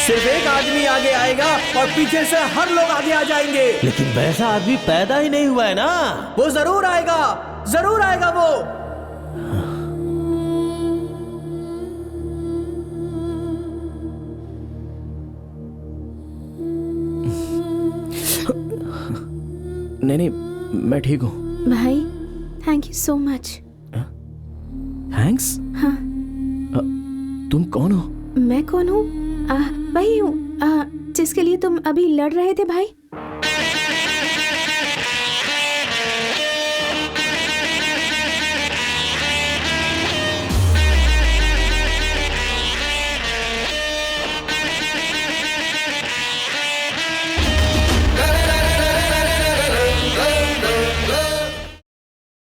Speaker 5: सिर्फ एक आदमी आगे आएगा और पीछे से हर लोग आगे आ जाएंगे।
Speaker 16: लेकिन वैसा आदमी पैदा ही नहीं हुआ है ना।
Speaker 5: वो जरूर आएगा वो।
Speaker 1: नहीं, मैं ठीक हूँ।
Speaker 15: भाई thank you so much.
Speaker 1: Thanks?
Speaker 15: हाँ।
Speaker 1: तुम कौन हो?
Speaker 15: मैं कौन हूँ? वही हूँ जिसके लिए तुम अभी लड़ रहे थे भाई।